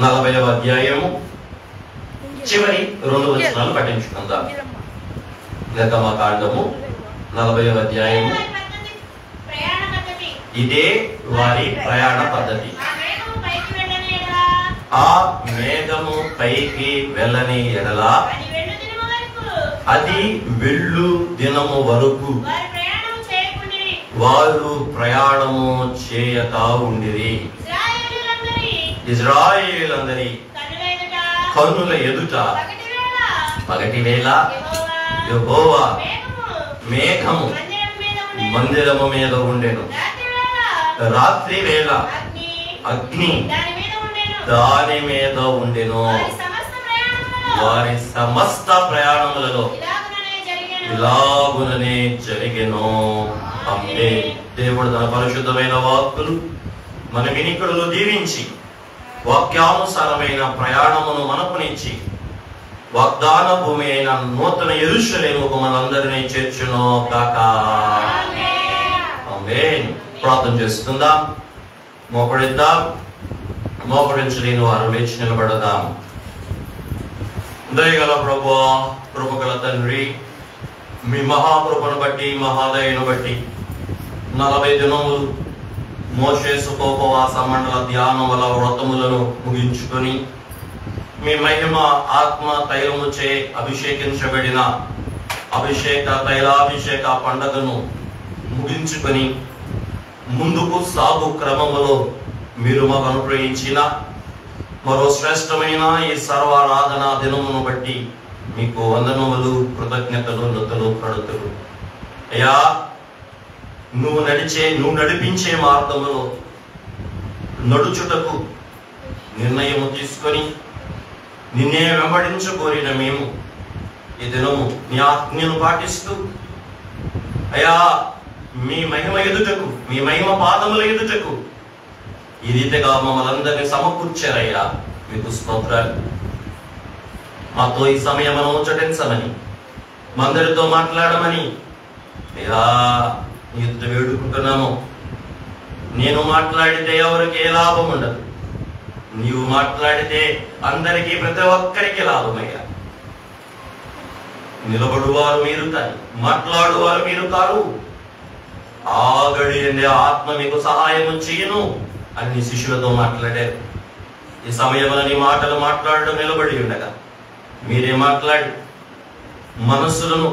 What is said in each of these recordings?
40వ అధ్యాయము చివరి 2 వచనాలు పఠించుకుందాం. నిర్గమకాండము 40వ అధ్యాయము. ఇదే వారి ప్రయాణ పద్ధతి. ఆ మేఘము పైకి వెళ్ళని ఎడల అది వెళ్ళు దినము వరకు వారు ప్రయాణము చేయక ఉండిరి. ఇజ్రాయేలందరి కన్నుల ఎదుట పగటి వేళ యెహోవా మేఘము మందిరము మీద ఉండెను, రాత్రి వేళ అగ్ని దాని మీద ఉండెను. వారి సమస్త ప్రయాణములలో ఇలాగుననే జరిగెను. ఆమేన్. దేవుడు తన పరిశుద్ధమైన వాక్కులు మన వినికిడులు దీవించి వాక్యానుసారమైన ప్రయాణమును మనకునిచ్చి వాగ్దాన భూమి అయిన నూతన యెరూషలేముకు మనందరినీ చేర్చును గాక. ఆమేన్. ప్రార్థన చేసుకుందాం. మోకరిద్దాం. మోకరించలేని వారు లేచి నిలబడదాం. దయగల ప్రభువా, కృపగల తండ్రి, మీ మహాకృపను బట్టి మహాదయను బట్టి 40 దినములు మోషే సుఖోపవాస మండల ధ్యానముల వ్రతములను ముగించుకొని మీ మహిమ ఆత్మ తైలముచే అభిషేకించబడిన తైలాభిషేక పండుగను ముగించుకొని ముందుకు సాగు క్రమములో మీరు మాకు అనుగ్రహించిన మరో శ్రేష్టమైన ఈ సర్వారాధన దినమును బట్టి మీకు వందనములు, కృతజ్ఞతలు, నృతులు, ప్రణతులు. అయ్యా, నువ్వు నడిపించే మార్గములో నడుచుటకు నిర్ణయము తీసుకొని నిన్నే వెంబడించకోరిన మేము ఈ దినము నీ ఆజ్ఞను పాటిస్తూ అయ్యా మీ మహిమ ఎదుటకు, మీ మహిమ పాదముల ఎదుటకు ఈ రీతిగా మమ్మల్ని అందరినీ సమకూర్చారయ్యా. మీకు స్తోత్రాలు. మాతో ఈ సమయం మనం ముచ్చటించమని, మందరితో మాట్లాడమని అయ్యా ఎదుట వేడుకుంటున్నాము. నేను మాట్లాడితే ఎవరికి ఏ లాభం ఉండదు, నీవు మాట్లాడితే అందరికీ, ప్రతి ఒక్కరికి లాభమయ్యా. నిలబడువారు మీరు కానీ మాట్లాడువారు మీరు కారు. ఆగడి ఆత్మ మీకు సహాయం చేయను అని నీ శిష్యులతో మాట్లాడారు. ఈ సమయంలో నీ మాటలు మాట్లాడడం నిలబడి ఉండగా మీరే మాట్లాడి మనస్సులను,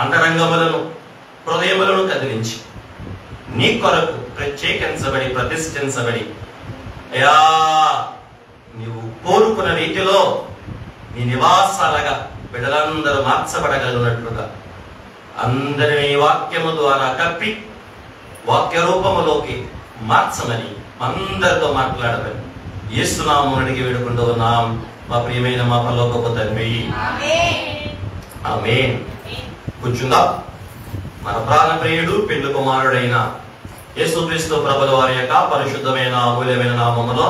అంతరంగములను, హృదయములను కదిలించి నీ కొరకు ప్రత్యేకించబడి ప్రతిష్ఠించబడి అయ్యా నీవు కోరుకున్న రీతిలో నీ నివాసాలుగా బిడ్డలందరూ మార్చబడగలిగినట్లుగా అందరినీ వాక్యము ద్వారా కప్పి వాక్య రూపములోకి మార్చమని అందరితో మాట్లాడమని యేసు నామమున అడిగి వేడుకుంటూ ఉన్నాం మా ప్రియమైన మా పరలోకపు తండ్రి. ఆమేన్. కూర్చుందాం. మన ప్రాణ ప్రియుడు పెండ్లి కుమారుడైన యేసుక్రీస్తు ప్రభుల వారి యొక్క పరిశుద్ధమైన అమూల్యమైన నామములో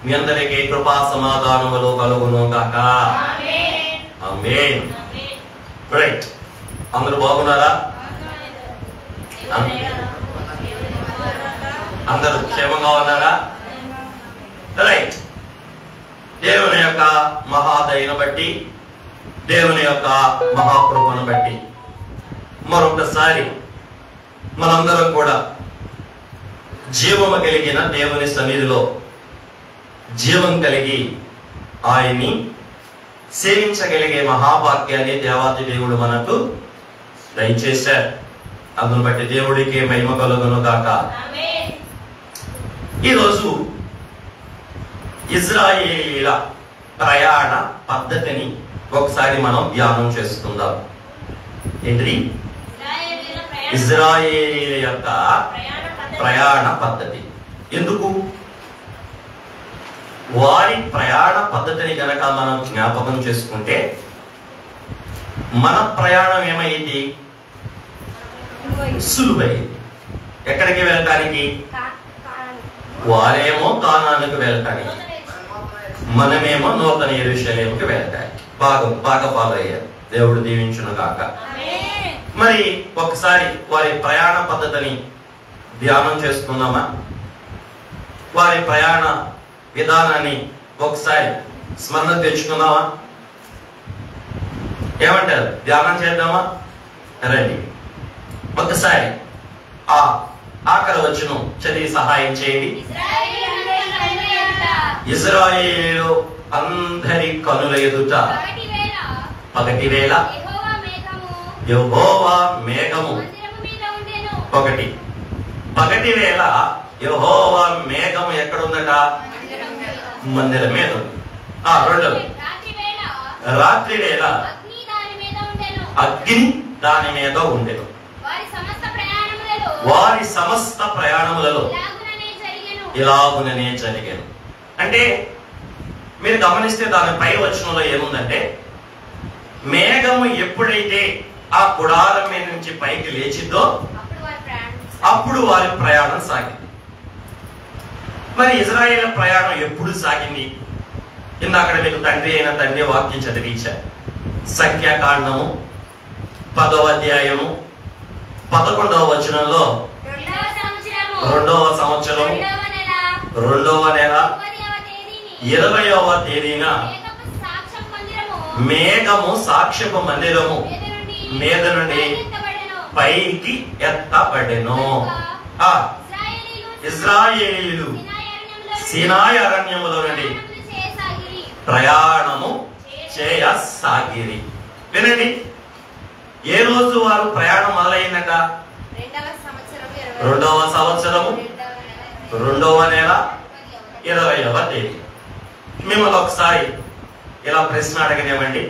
మీ అందరికీ కృపా సమాధానములు కలుగును గాక. ఆమేన్. రైట్. అందరూ బాగున్నారా? అందరూ క్షేమంగా ఉన్నారా? రైట్. దేవుని యొక్క మహాదయను బట్టి, దేవుని యొక్క మహాకృపను బట్టి మరొకసారి మనందరం కూడా జీవము కలిగిన దేవుని సన్నిధిలో జీవం కలిగి ఆయన్ని సేవించగలిగే మహాభాగ్యాన్ని దేవాది దేవుడు మనకు దయచేశారు. అందును బట్టి దేవుడికి మహిమ కలుగును గాక. ఈరోజు ఇజ్రాయేలీల ప్రయాణ పద్ధతిని ఒకసారి మనం ధ్యానం చేసుకుందాం. ఏంటి? ఇజ్రాయేలీల యొక్క ప్రయాణ పద్ధతి. ఎందుకు? వారి ప్రయాణ పద్ధతిని కనుక మనం జ్ఞాపకం చేసుకుంటే మన ప్రయాణం ఏమైంది? సులువైంది. ఎక్కడికి వెళ్ళటానికి? వారేమో కానానుకు వెళ్ళటానికి, మనమేమో నూతన యెరూషలేముకి వెళ్ళటానికి. బాగా ఫాలో అయ్యారు. దేవుడు దీవించును గాక. మరి ఒకసారి వారి ప్రయాణ పద్ధతిని ధ్యానం చేసుకుందామా? వారి ప్రయాణ విధానాన్ని ఒకసారి స్మరణ తెచ్చుకుందామా? ఏమంటారు? ధ్యానం చేద్దామా? రండి. ఒకసారి ఆ ఆఖరి వచనం చదివి సహాయం చేయండి. ఇశ్రాయేలు అందరి కనుల ఎదుట పగటి వేళ యెహోవా మేఘము. ఒకటి, పగటి వేళ యెహోవా మేఘము ఎక్కడుందట? మందిరం మీద ఉంది. రెండవది, రాత్రి వేళ అగ్ని దాని మీద ఉండెను. వారి సమస్త ప్రయాణములలో ఇలాగుననే జరిగాను. అంటే మీరు గమనిస్తే దాని పై వచనంలో ఏముందంటే, మేఘము ఎప్పుడైతే ఆ గుడారం మీద నుంచి పైకి లేచిందో అప్పుడు వారి ప్రయాణం సాగింది. మరి ఇజ్రాయేల్ ప్రయాణం ఎప్పుడు సాగింది? ఇందాక మీకు తండ్రి అయిన తండ్రి వాక్యం చదివించారు. సంఖ్యాకాండము 10వ అధ్యాయము 11వ వచనంలో 2వ సంవత్సరం 2వ నెల 20వ తేదీన మేఘము సాక్ష్యపు మందిరము మీద నుండి పైకి ఎత్తబడెను. ఇశ్రాయేలీయులు సీనాయి అరణ్యములో నుండి ప్రయాణము చేయసాగిరి. వినండి, ఏ రోజు వారు ప్రయాణం మొదలైందట? 2వ సంవత్సరము 2వ నెల 20వ తేదీ. మిమ్మల్ని ఒకసారి ఇలా ప్రశ్న అడగనివ్వండి.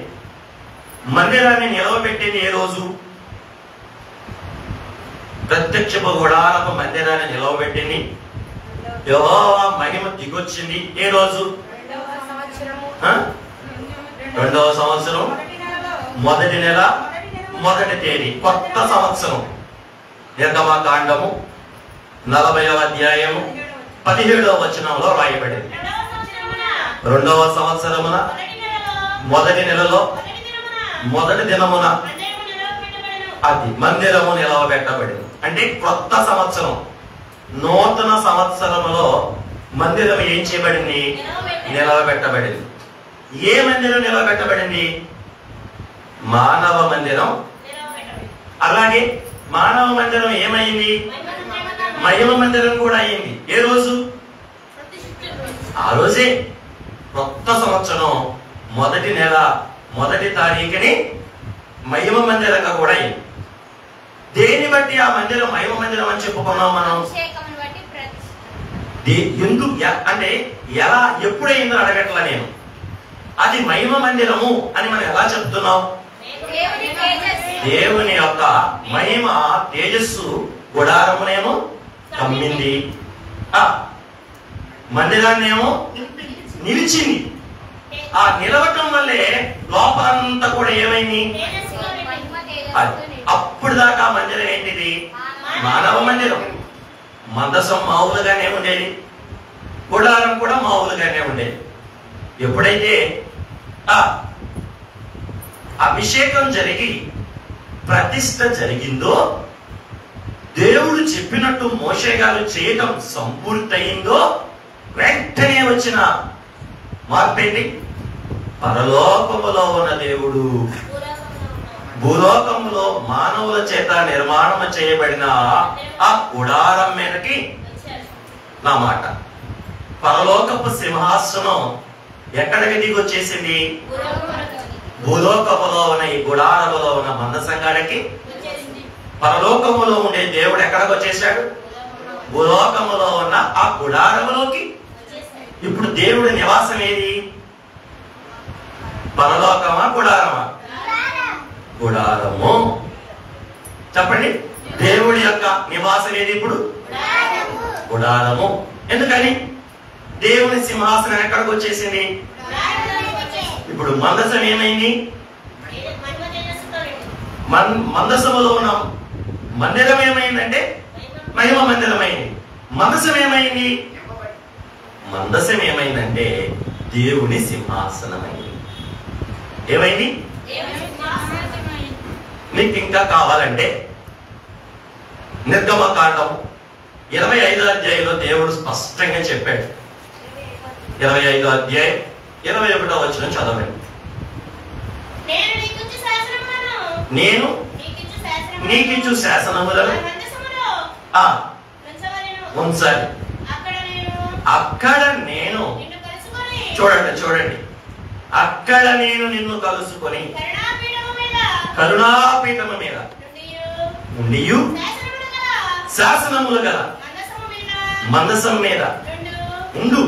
మందిరాన్ని నిలవబెట్టేది ఏ రోజు? ప్రత్యక్షపు గుడారపు మందిరాన్ని నిలవబెట్టింది, యెహోవా మహిమ దిగొచ్చింది ఏ రోజు? 2వ సంవత్సరం 1వ నెల 1వ తేదీ, కొత్త సంవత్సరం. నిర్గమకాండము 40వ అధ్యాయము 17వ వచనంలో రాయబడింది. 2వ సంవత్సరమున 1వ నెలలో 1వ దినమున అది మందిరము నిలవబెట్టబడింది. అంటే కొత్త సంవత్సరం, నూతన సంవత్సరములో మందిరం ఏం చేయబడింది? నిలవబెట్టబడింది. ఏ మందిరం నిలవబెట్టబడింది? మానవ మందిరం. అలాగే మానవ మందిరం ఏమైంది? మహిమ మందిరం కూడా అయింది. ఏ రోజు? ఆ రోజే కొత్త సంవత్సరం 1వ నెల 1వ తారీఖుని మహిమ మందిరంగా కూడా అయింది. దేని బట్టి ఆ మందిరం మహిమ మందిరం అని చెప్పుకున్నాం మనం? ఎందుకు అంటే ఎలా ఎప్పుడైందో అడగట్లా నేను. అది మహిమ మందిరము అని మనం ఎలా చెప్తున్నాం? దేవుని యొక్క మహిమ తేజస్సు గుడారమునేమో కమ్మింది, మందిరాన్నేమో నిలిచింది. ఆ నిలవటం వల్లే లోపలంతా కూడా ఏమైంది? అప్పుడు దాకా మందిరం ఏంటిది? మానవ మందిరం. మందసం మామూలుగానే ఉండేది, గుడారం కూడా మామూలుగానే ఉండేది. ఎప్పుడైతే అభిషేకం జరిగి ప్రతిష్ఠ జరిగిందో, దేవుడు చెప్పినట్టు మోషే గారు చేయటం సంపూర్తయిందో, వెంటనే వచ్చిన మార్పేంటి? పరలోకములో ఉన్న దేవుడు భూలోకంలో మానవుల చేత నిర్మాణం చేయబడిన ఆ గుడారం మీదకి నా మాట పరలోకపు సింహాసనం ఎక్కడికి దిగి వచ్చేసింది? భూలోకములో ఉన్న ఈ గుడారములో ఉన్న మందసంగాడికి. పరలోకములో ఉండే దేవుడు ఎక్కడికి వచ్చేసాడు? భూలోకములో ఉన్న ఆ గుడారములోకి. ఇప్పుడు దేవుడి నివాసం ఏది? పరలోకమా గుడారమా? గుడారము. చెప్పండి, దేవుడి యొక్క నివాసం ఏది ఇప్పుడు? గుడారము. ఎందుకని? దేవుని సింహాసనం ఎక్కడికి వచ్చేసింది? ఇప్పుడు మందసం ఏమైంది? మందసములో ఉన్న మందిరం ఏమైందంటే మహిమ మందిరం అయింది. మందసం ఏమైంది? మందసం ఏమైందంటే దేవుని సింహాసనం అయింది. ఏమైంది? మీకు ఇంకా కావాలంటే నిర్గమకాండం 25వ అధ్యాయంలో దేవుడు స్పష్టంగా చెప్పాడు. 25వ అధ్యాయం 21వ వచనం చదవండి. నేను నీకిచ్చు శాసనములను ఉంచాలి, అక్కడ నేను చూడండి అక్కడ నేను నిన్ను కలుసుకొని కరుణాపీఠము మీద ఉండియు శాసనములు గల మందసం మీద ఉండు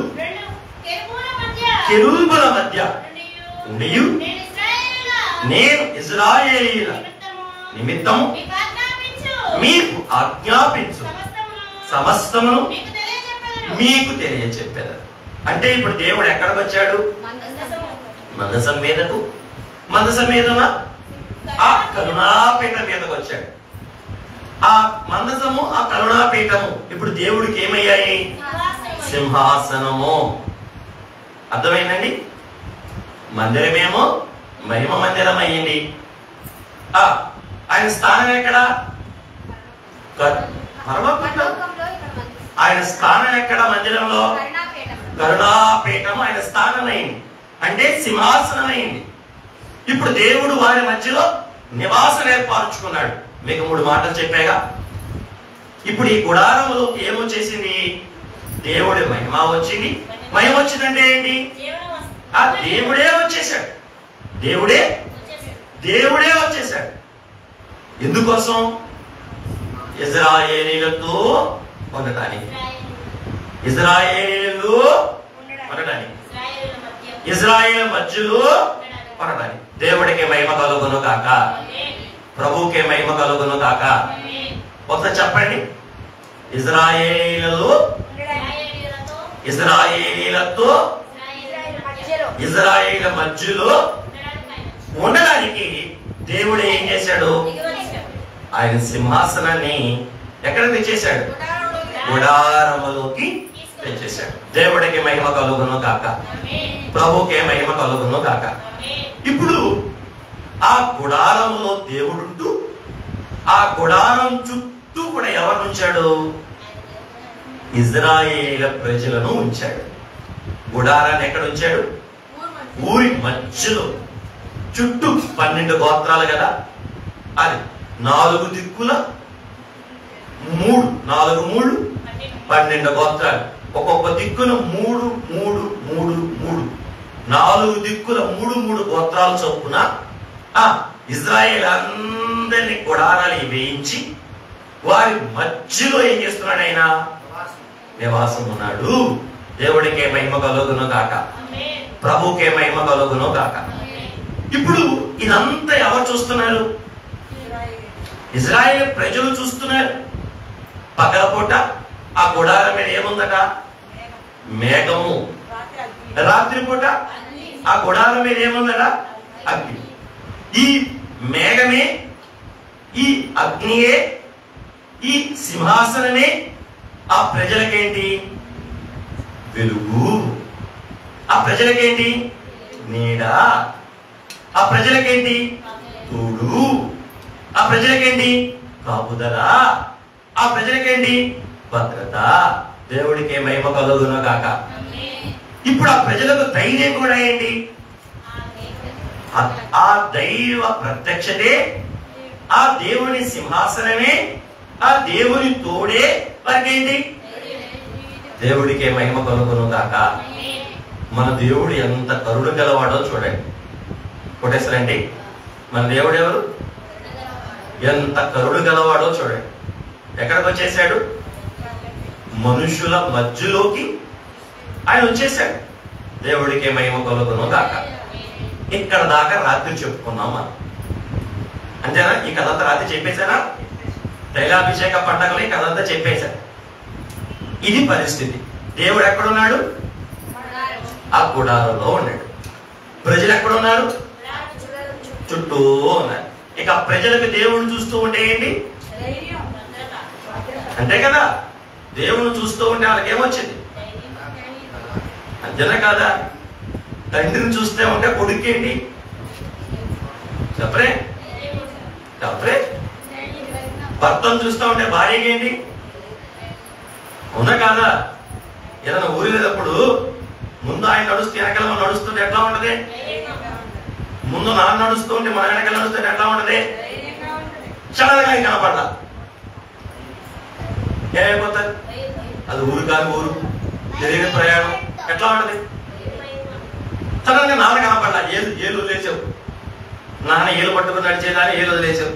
కెరూబుల మధ్య ఉండియు నేను ఇశ్రాయేలీయుల నిమిత్తము మీకు ఆజ్ఞాపించు సమస్తమును మీకు తెలియచెప్పారు. అంటే ఇప్పుడు దేవుడు ఎక్కడికి వచ్చాడు? మందసం మీదకు. మందసం మీదన ఆ కరుణాపీఠం మీదకు వచ్చాడు. ఆ మందసము, ఆ కరుణాపీఠము ఇప్పుడు దేవుడికి ఏమయ్యాయి? సింహాసనము. అర్థమైందండి? మందిరమేమో మహిమ మందిరం అయ్యింది. ఆయన స్థానం ఎక్కడ? ఆయన స్థానం ఎక్కడ? మందిరంలో కరుణాపీఠం ఆయన స్థానం అయింది, అంటే సింహాసనం అయింది. ఇప్పుడు దేవుడు వారి మధ్యలో నివాసం ఏర్పరచుకున్నాడు. మీకు 3 మాటలు చెప్పాగా. ఇప్పుడు ఈ గుడారంలోకి ఏమొచ్చేసింది? దేవుడి మహిమ వచ్చింది. మహిమ వచ్చిందంటే ఏంటి? ఆ దేవుడే వచ్చేసాడు. దేవుడే వచ్చేసాడు. ఎందుకోసం? ఇశ్రాయేలీయులతో ఉండటానికి. ఇశ్రాయేలీయులు ఉండటానికి, ఇశ్రాయేలు మధ్యలో ఉండటానికి. దేవుడికి మహిమ కలుగును కాక, ప్రభువుకే మహిమ కలుగును కాక. ఒకసారి చెప్పండి. ఇశ్రాయేలీయులతో ఇశ్రాయేలు మధ్యలో ఉండడానికి దేవుడు ఏం చేశాడు? ఆయన సింహాసనాన్ని ఎక్కడ తెచ్చేశాడు? గుడారములోకి తెచ్చేశాడు. దేవుడికి మహిమ కలుగును కాక, ప్రభుకే మహిమ కలుగును కాక. ఇప్పుడు ఆ గుడారంలో దేవుడుంటూ ఆ గుడారం చుట్టూ కూడా ఎవరు ఉంచాడు? ఇశ్రాయేలు ప్రజలను ఉంచాడు. గుడారాన్ని ఎక్కడ ఉంచాడు? ఊరి మధ్యలో. చుట్టూ 12 గోత్రాలు కదా. అది 4 దిక్కుల 4 మూడు 12 గోత్రాలు. ఒక్కొక్క దిక్కున 3 3 3 3 4 దిక్కుల 3 గోత్రాలు చొప్పున ఇశ్రాయేలు అందరినీ గుడారాలు వేయించి వారి మధ్యలో ఏం చేస్తున్నాడు? ఆయన నివాసం ఉన్నాడు. దేవుడికే మహిమ కలుగును కాక, ప్రభుకే మహిమ కలుగును కాక. ఇప్పుడు ఇదంతా ఎవరు చూస్తున్నారు? ఇశ్రాయేలు ప్రజలు చూస్తున్నారు. పగలపూట ఆ గుడారం మీద ఏముందట? మేఘము. రాత్రిపూట ఆ గుడారం మీద ఏముందట? అగ్ని. ఈ మేఘమే, ఈ అగ్నియే, ఈ సింహాసనమే ఆ ప్రజలకేంటి? వెలుగు. ఆ ప్రజలకేంటి? నీడ. ఆ ప్రజలకేంటి? తోడు. ఆ ప్రజలకేంటి? కాపుదల. ఆ ప్రజలకేంటి? భద్రత. దేవుడికి మహిమ కలుగును కాక. ఇప్పుడు ఆ ప్రజలకు ధైర్యం కూడా ఏంటి? ఆ దైవ ప్రత్యక్షతే, ఆ దేవుని సింహాసనమే, ఆ దేవుని తోడే వారికేంటి? దేవుడికే మహిమ కలుగును కాక. మన దేవుడు ఎంత కరుణ గలవాడో చూడండి. కొట్టేస్తారండి. మన దేవుడు ఎవరు? ఎంత కరుణ గలవాడో చూడండి. ఎక్కడికి వచ్చేసాడు? మనుషుల మధ్యలోకి ఆయన వచ్చేసాడు. దేవుడికే మహిమ కలుగును కాక. ఇక్కడ దాకా రాత్రి చెప్పుకున్నాం మనం. అంతేనా? ఈ కథంతా రాత్రి చెప్పేశారా? తైలాభిషేక పండగలు ఈ కథంతా చెప్పేశారు. ఇది పరిస్థితి. దేవుడు ఎక్కడున్నాడు? ఆ గుడారంలో ఉన్నాడు. ప్రజలు ఎక్కడున్నారు? చుట్టూ ఉన్నారు. ఇక ప్రజలకు దేవుడు చూస్తూ ఉంటే ఏంటి? అంతే కదా. దేవుడు చూస్తూ ఉంటే వాళ్ళకి ఏమొచ్చింది? అంతేనా కాదా? తండ్రిని చూస్తే ఉంటే కొడుకేంటి? చెప్పరే? భర్తను చూస్తూ ఉంటే భార్యకేంటి? అవునా కాదా? ఏదైనా ఊరి లేదప్పుడు ముందు ఆయన నడుస్తూ వెనకాల మనం నడుస్తుంటే ఎట్లా ఉంటది? ముందు నాన్న నడుస్తూ ఉంటే మన వెనకాల నడుస్తుంటే ఎట్లా ఉంటది? సడన్గా కనపడ్డా ఏమైపోతుంది? అది ఊరు కాదు ఊరు, జరిగిన ప్రయాణం ఎట్లా ఉంటది? సడన్గా నాన్న కనపడ్డా, ఏలు వదిలేసావు, నాన్న ఏలు పట్టుకుని నడిచేదాన్ని ఏలు వదిలేసావు.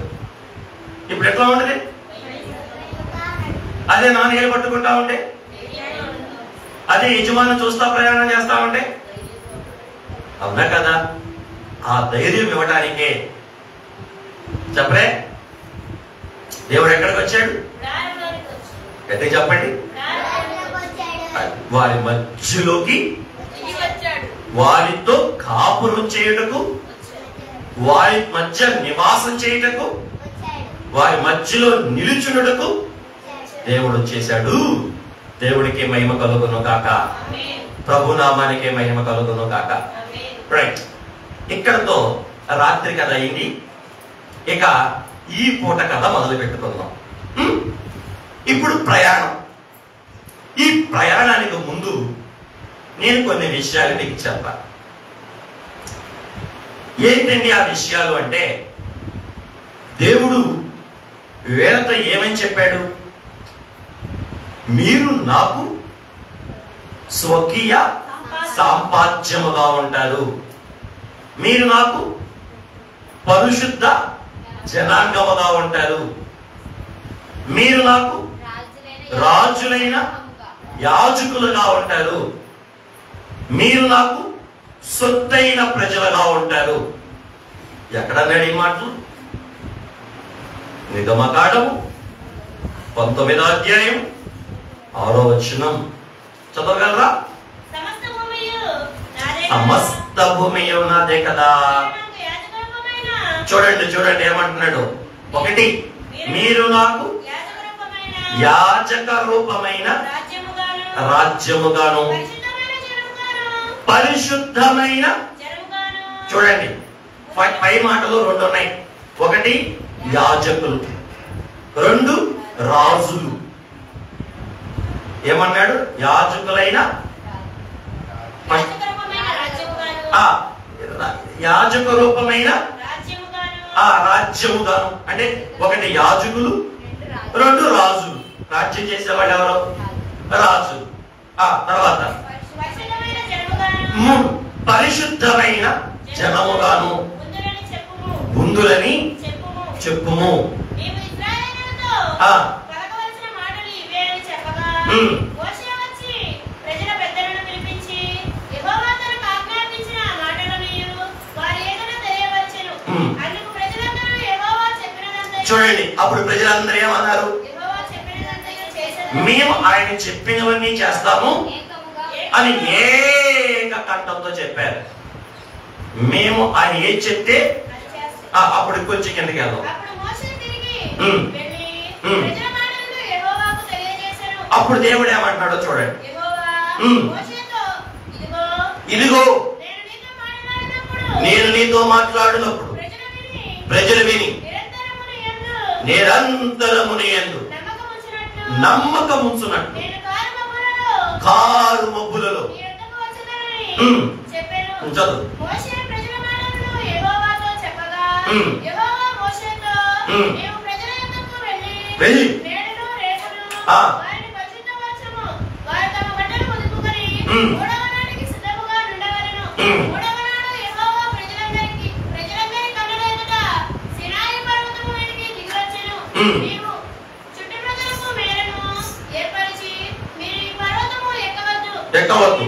ఇప్పుడు ఎట్లా ఉంటది? అదే నాన్న ఏలు పట్టుకుంటా ఉంటే, అదే యజమాని చూస్తా ప్రయాణం చేస్తా ఉంటే, అవునా కదా? ఆ ధైర్యం ఇవ్వటానికే చెప్పరే దేవుడు ఎక్కడికి వచ్చాడు? ఎక్కడ చెప్పండి? వారి మధ్యలోకి, వారితో కాపురం చేయుటకు, వారి మధ్య నివాసం చేయుటకు, వారి మధ్యలో నిలుచునుటకు దేవుడు వచ్చేశాడు. దేవుడికి మహిమ కలుగును కాక, ప్రభునామానికి మహిమ కలుగును కాక. రైట్, ఇక్కడతో రాత్రి కథ అయింది. ఇక ఈ పూట కథ మొదలు పెట్టుకుందాం. ఇప్పుడు ప్రయాణం. ఈ ప్రయాణానికి ముందు నేను కొన్ని విషయాలు మీకు చెప్పాలి. ఏంటండి ఆ విషయాలు అంటే, దేవుడు వీళ్ళతో ఏమని చెప్పాడు? మీరు నాకు స్వకీయ సాంపాద్యముగా ఉంటారు, మీరు నాకు పరిశుద్ధ జనాంగముగా ఉంటారు, మీరు నాకు రాజులైన యాజకులుగా ఉంటారు, మీరు నాకు సొత్తైన ప్రజలుగా ఉంటారు. ఎక్కడన్నాడు ఈ మాటలు? నిర్గమకాండము 19వ అధ్యాయం 6వ వచనం చదవగలరా? సమస్త భూమియు నాదే కదా. చూడండి చూడండి ఏమంటున్నాడు? 1, మీరు నాకు యాజక రూపమైన రాజ్యముగాను పరిశుద్ధమైన, చూడండి పై మాటలు 2 ఉన్నాయి. 1 యాజకులు, 2 రాజులు. ఏమన్నాడు? యాజకులైన యాజక రూపమైన రాజ్యముగాను. అంటే 1 యాజకులు, 2 రాజులు. రాజ్యం చేసేవాళ్ళు ఎవరు? రాజులు. తర్వాత 3 పరిశుద్ధమైన జనముగాను ఉందులని చెప్పుము. చూడండి, అప్పుడు ప్రజలందరూ ఏమన్నారు? మేము ఆయన చెప్పినవన్నీ చేస్తాము అని ఏక కంఠంతో చెప్పారు. మేము ఆయన ఏం చెప్తే అప్పుడు కొంచెం కిందకి వెళ్దాం. అప్పుడు దేవుడు ఏమంటున్నాడో చూడండి. ఇదిగో నేను నీతో మాట్లాడినప్పుడు ప్రజలు విని నిరంతరముని యందు నమ్మకముంచునట్టు కారు మబ్బులలో చదువు. వెళ్ళి ఎక్కవద్దు.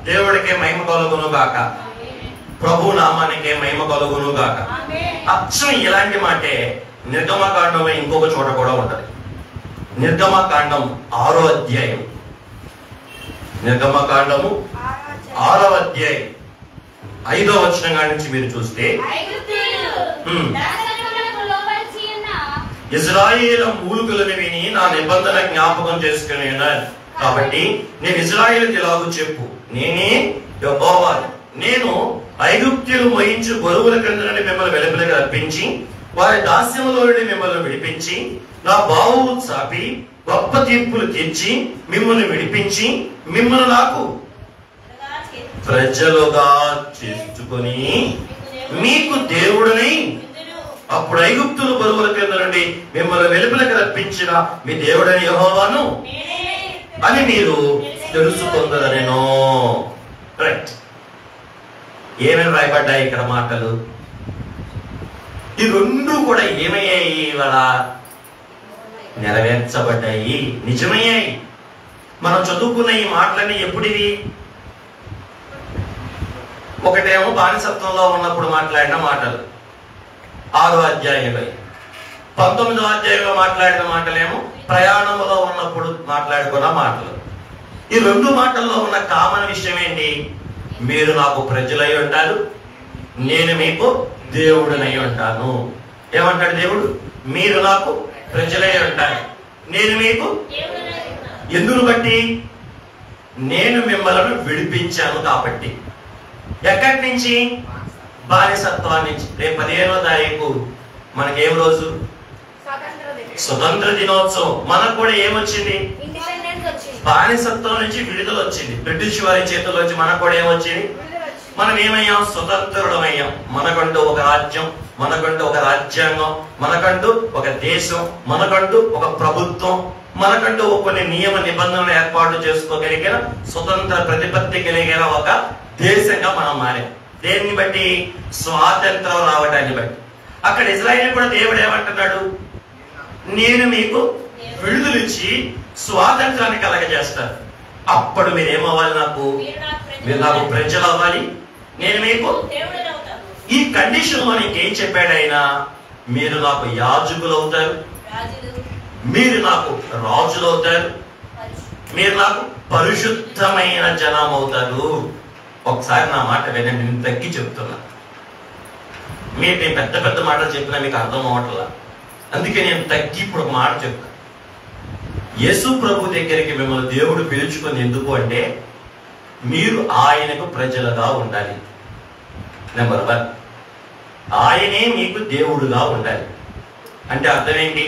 దేవుడికే మహిమ కలుగును గాక, ప్రభు నామానికే మహిమ కలుగును గాక. అచ్చం ఇలాంటి మాటే నిర్గమకాండంలో ఇంకొక చోట కూడా ఉంటది. నిర్గమకాండం 6వ అధ్యాయం, నిర్గమకాండము 6వ అధ్యాయం 5వ వచనం కాడి నుంచి మీరు చూస్తే, ఇజ్రాయేలు మూలుగులను విని నా నిబంధన జ్ఞాపకం చేసుకుని ఉన్నారు కాబట్టి నేను ఇజ్రాయేలుకి ఇలాగూ చెప్పు, నేనే యెహోవాను. నేను ఐగుప్తీయులు మోయించు బరువుల క్రింద నుండి మిమ్మల్ని వెలుపలికి రప్పించి వారి దాస్యములో నుండి మిమ్మల్ని విడిపించి నా బాహువు చాపి గొప్ప తీర్పులు తీర్చి మిమ్మల్ని విడిపించి మిమ్మల్ని నాకు ప్రజలుగా చేసుకొని మీకు దేవుడిని అప్పుడు ఐగుప్తులు బరువుల కింద నుండి మిమ్మల్ని వెలుపలకు రప్పించిన మీ దేవుడని యెహోవాను అని మీరు తెలుసుకుందరనేనో. రైట్. ఏమేమి రాయబడ్డాయి ఇక్కడ మాటలు? ఈ రెండు కూడా ఏమయ్యాయి? ఇవాళ నెరవేర్చబడ్డాయి, నిజమయ్యాయి. మనం చదువుకున్న ఈ మాటలన్నీ ఎప్పుడివి? ఒకటేమో బానిసత్వంలో ఉన్నప్పుడు మాట్లాడిన మాటలు 6వ అధ్యాయంలో, 19వ అధ్యాయంలో మాట్లాడిన మాటలేమో ప్రయాణంలో ఉన్నప్పుడు మాట్లాడుకున్న మాటలు. ఈ రెండు మాటల్లో ఉన్న కామన్ విషయం ఏంటి? మీరు నాకు ప్రజలై ఉంటారు, నేను మీకు దేవుడినై ఉంటాను. ఏమంటాడు దేవుడు? మీరు నాకు ప్రజలై ఉంటారు, నేను మీకు. ఎందుకు బట్టి? నేను మిమ్మల్ని విడిపించాను కాబట్టి. ఎక్కడి నుంచి? బానిసత్వాన్ని నుంచి. రేపు 15వ తారీఖు మనకేం రోజు? స్వతంత్ర దినోత్సవం. మనకు కూడా ఏమొచ్చింది? బానిసత్వం నుంచి విడుదల వచ్చింది. బ్రిటిష్ వారి చేతుల్లో వచ్చి మనకు కూడా ఏమొచ్చింది? మనం ఏమయ్యాం? స్వతంత్రుడమయ్యాం. మనకంటూ ఒక రాజ్యం, మనకంటూ ఒక రాజ్యాంగం, మనకంటూ ఒక దేశం, మనకంటూ ఒక ప్రభుత్వం, మనకంటూ కొన్ని నియమ నిబంధనలు ఏర్పాటు చేసుకోగలిగిన స్వతంత్ర ప్రతిపత్తి కలిగిన ఒక దేశంగా మనం మారాం. దేన్ని బట్టి? స్వాతంత్రం రావడాన్ని బట్టి. అక్కడ ఇజ్రాయేల్ కూడా దేవుడు ఏమంటున్నాడు? నేను మీకు విడుదలిచ్చి స్వాతంత్రాన్ని కలగజేస్తాను. అప్పుడు మీరేమవ్వాలి? మీరు నాకు ప్రజలు అవ్వాలి, నేను మీకు. ఈ కండిషన్ లో నీకేం చెప్పాడు ఆయన? మీరు నాకు యాజకులు అవుతారు, మీరు నాకు రాజులు అవుతారు, మీరు నాకు పరిశుద్ధమైన జనం అవుతారు. ఒకసారి నా మాట వినండి, నేను తగ్గి చెప్తున్నా. మీరు నేను పెద్ద పెద్ద మాటలు చెప్పినా మీకు అర్థం అవ్వట్లా, అందుకే నేను తగ్గి ఇప్పుడు ఒక మాట చెప్తాను. యేసు ప్రభు దగ్గరికి మిమ్మల్ని దేవుడు పిలుచుకొని ఎందుకు అంటే మీరు ఆయనకు ప్రజలుగా ఉండాలి. నెంబర్ 1, ఆయనే మీకు దేవుడుగా ఉండాలి. అంటే అర్థం ఏంటి?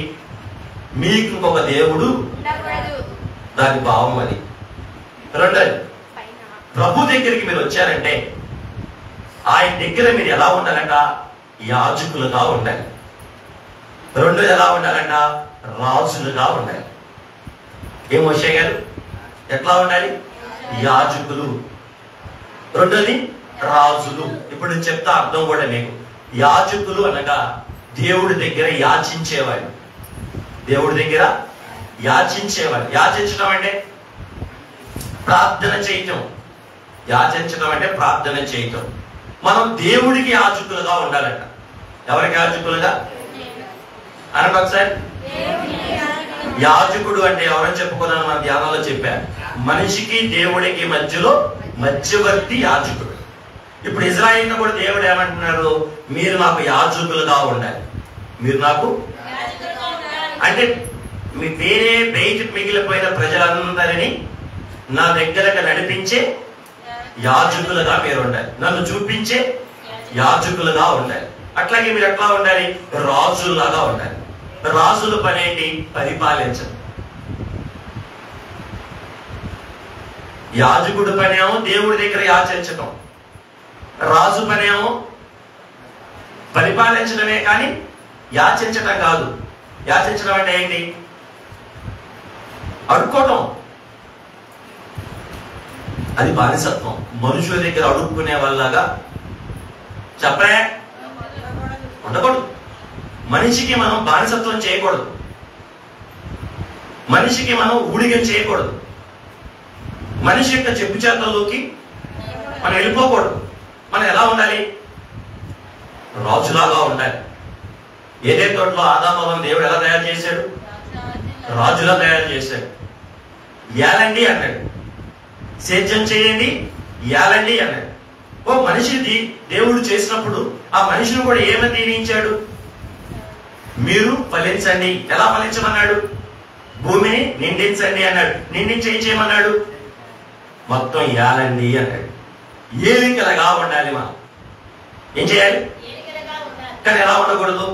మీకు ఒక దేవుడు, దాని భావం అది. రెండోది, ప్రభు దగ్గరికి మీరు వచ్చారంటే ఆయన దగ్గర మీరు ఎలా ఉండాలంట? యాజకులుగా ఉండాలి. రెండోది ఎలా ఉండాలంట? రాజులుగా ఉండాలి. ఏం మోషే గారు? ఎట్లా ఉండాలి? యాజకులు. రెండోది రాజులు. ఇప్పుడు నేను చెప్తా అర్థం కూడా మీకు. యాజకులు అనగా దేవుడి దగ్గర యాచించేవాడు. దేవుడి దగ్గర యాచించేవాడు. యాచించడం అంటే ప్రార్థన చేయటం. యాచించడం అంటే ప్రార్థన చేయటం. మనం దేవుడికి యాజకులుగా ఉండాలంట. ఎవరికి యాజకులుగా? అనండి ఒకసారి. యాజకుడు అంటే ఎవరని చెప్పుకున్నాను మన ధ్యానంలో చెప్పారు. మనిషికి దేవుడికి మధ్యలో మధ్యవర్తి యాజకుడు. ఇప్పుడు ఇజ్రాయిల్ కూడా దేవుడు ఏమంటున్నారు? మీరు నాకు యాజకులుగా ఉండాలి, మీరు నాకు. అంటే మీ వేరే బయట మిగిలిపోయిన ప్రజలందరినీ నా దగ్గరకు నడిపించే యాజకులుగా మీరు ఉండాలి, నన్ను చూపించే యాజకులుగా ఉండాలి. అట్లాగే మీరు ఎట్లా ఉండాలి? రాజులాగా ఉండాలి. రాజుల పని ఏంటి? పరిపాలించడం. యాజకుడి పనేమో దేవుడి దగ్గర యాచించటం, రాజు పనేమో పరిపాలించడమే కానీ యాచించటం కాదు. యాచించడం అంటే ఏంటి? అడుక్కోవటం. అది బానిసత్వం. మనుషుల దగ్గర అడుక్కునే వాళ్ళగా చెప్పే ఉండకూడదు. మనిషికి మనం బానిసత్వం చేయకూడదు, మనిషికి మనం ఊడిగం చేయకూడదు, మనిషి యొక్క చెప్పు చేతల్లోకి మనం వెళ్ళిపోకూడదు. మనం ఎలా ఉండాలి? రాజులాగా ఉండాలి. ఏదే తోటలో ఆదామవలను దేవుడు ఎలా తయారు చేశాడు? రాజులా తయారు చేశాడు. ఏలండి అన్నాడు, సేద్యం చేయండి ఏలండి అన్నాడు. ఓ మనిషిది దేవుడు చేసినప్పుడు ఆ మనిషిని కూడా ఏమని దీవించాడు? మీరు ఫలించండి. ఎలా ఫలించమన్నాడు? భూమిని నిండించండి అన్నాడు. నిండించి ఏం చేయమన్నాడు? మొత్తం ఏలండి అన్నాడు. ఏలికలుగా ఉండాలి. మనం ఏం చేయాలి? కానీ ఎలా ఉండకూడదు?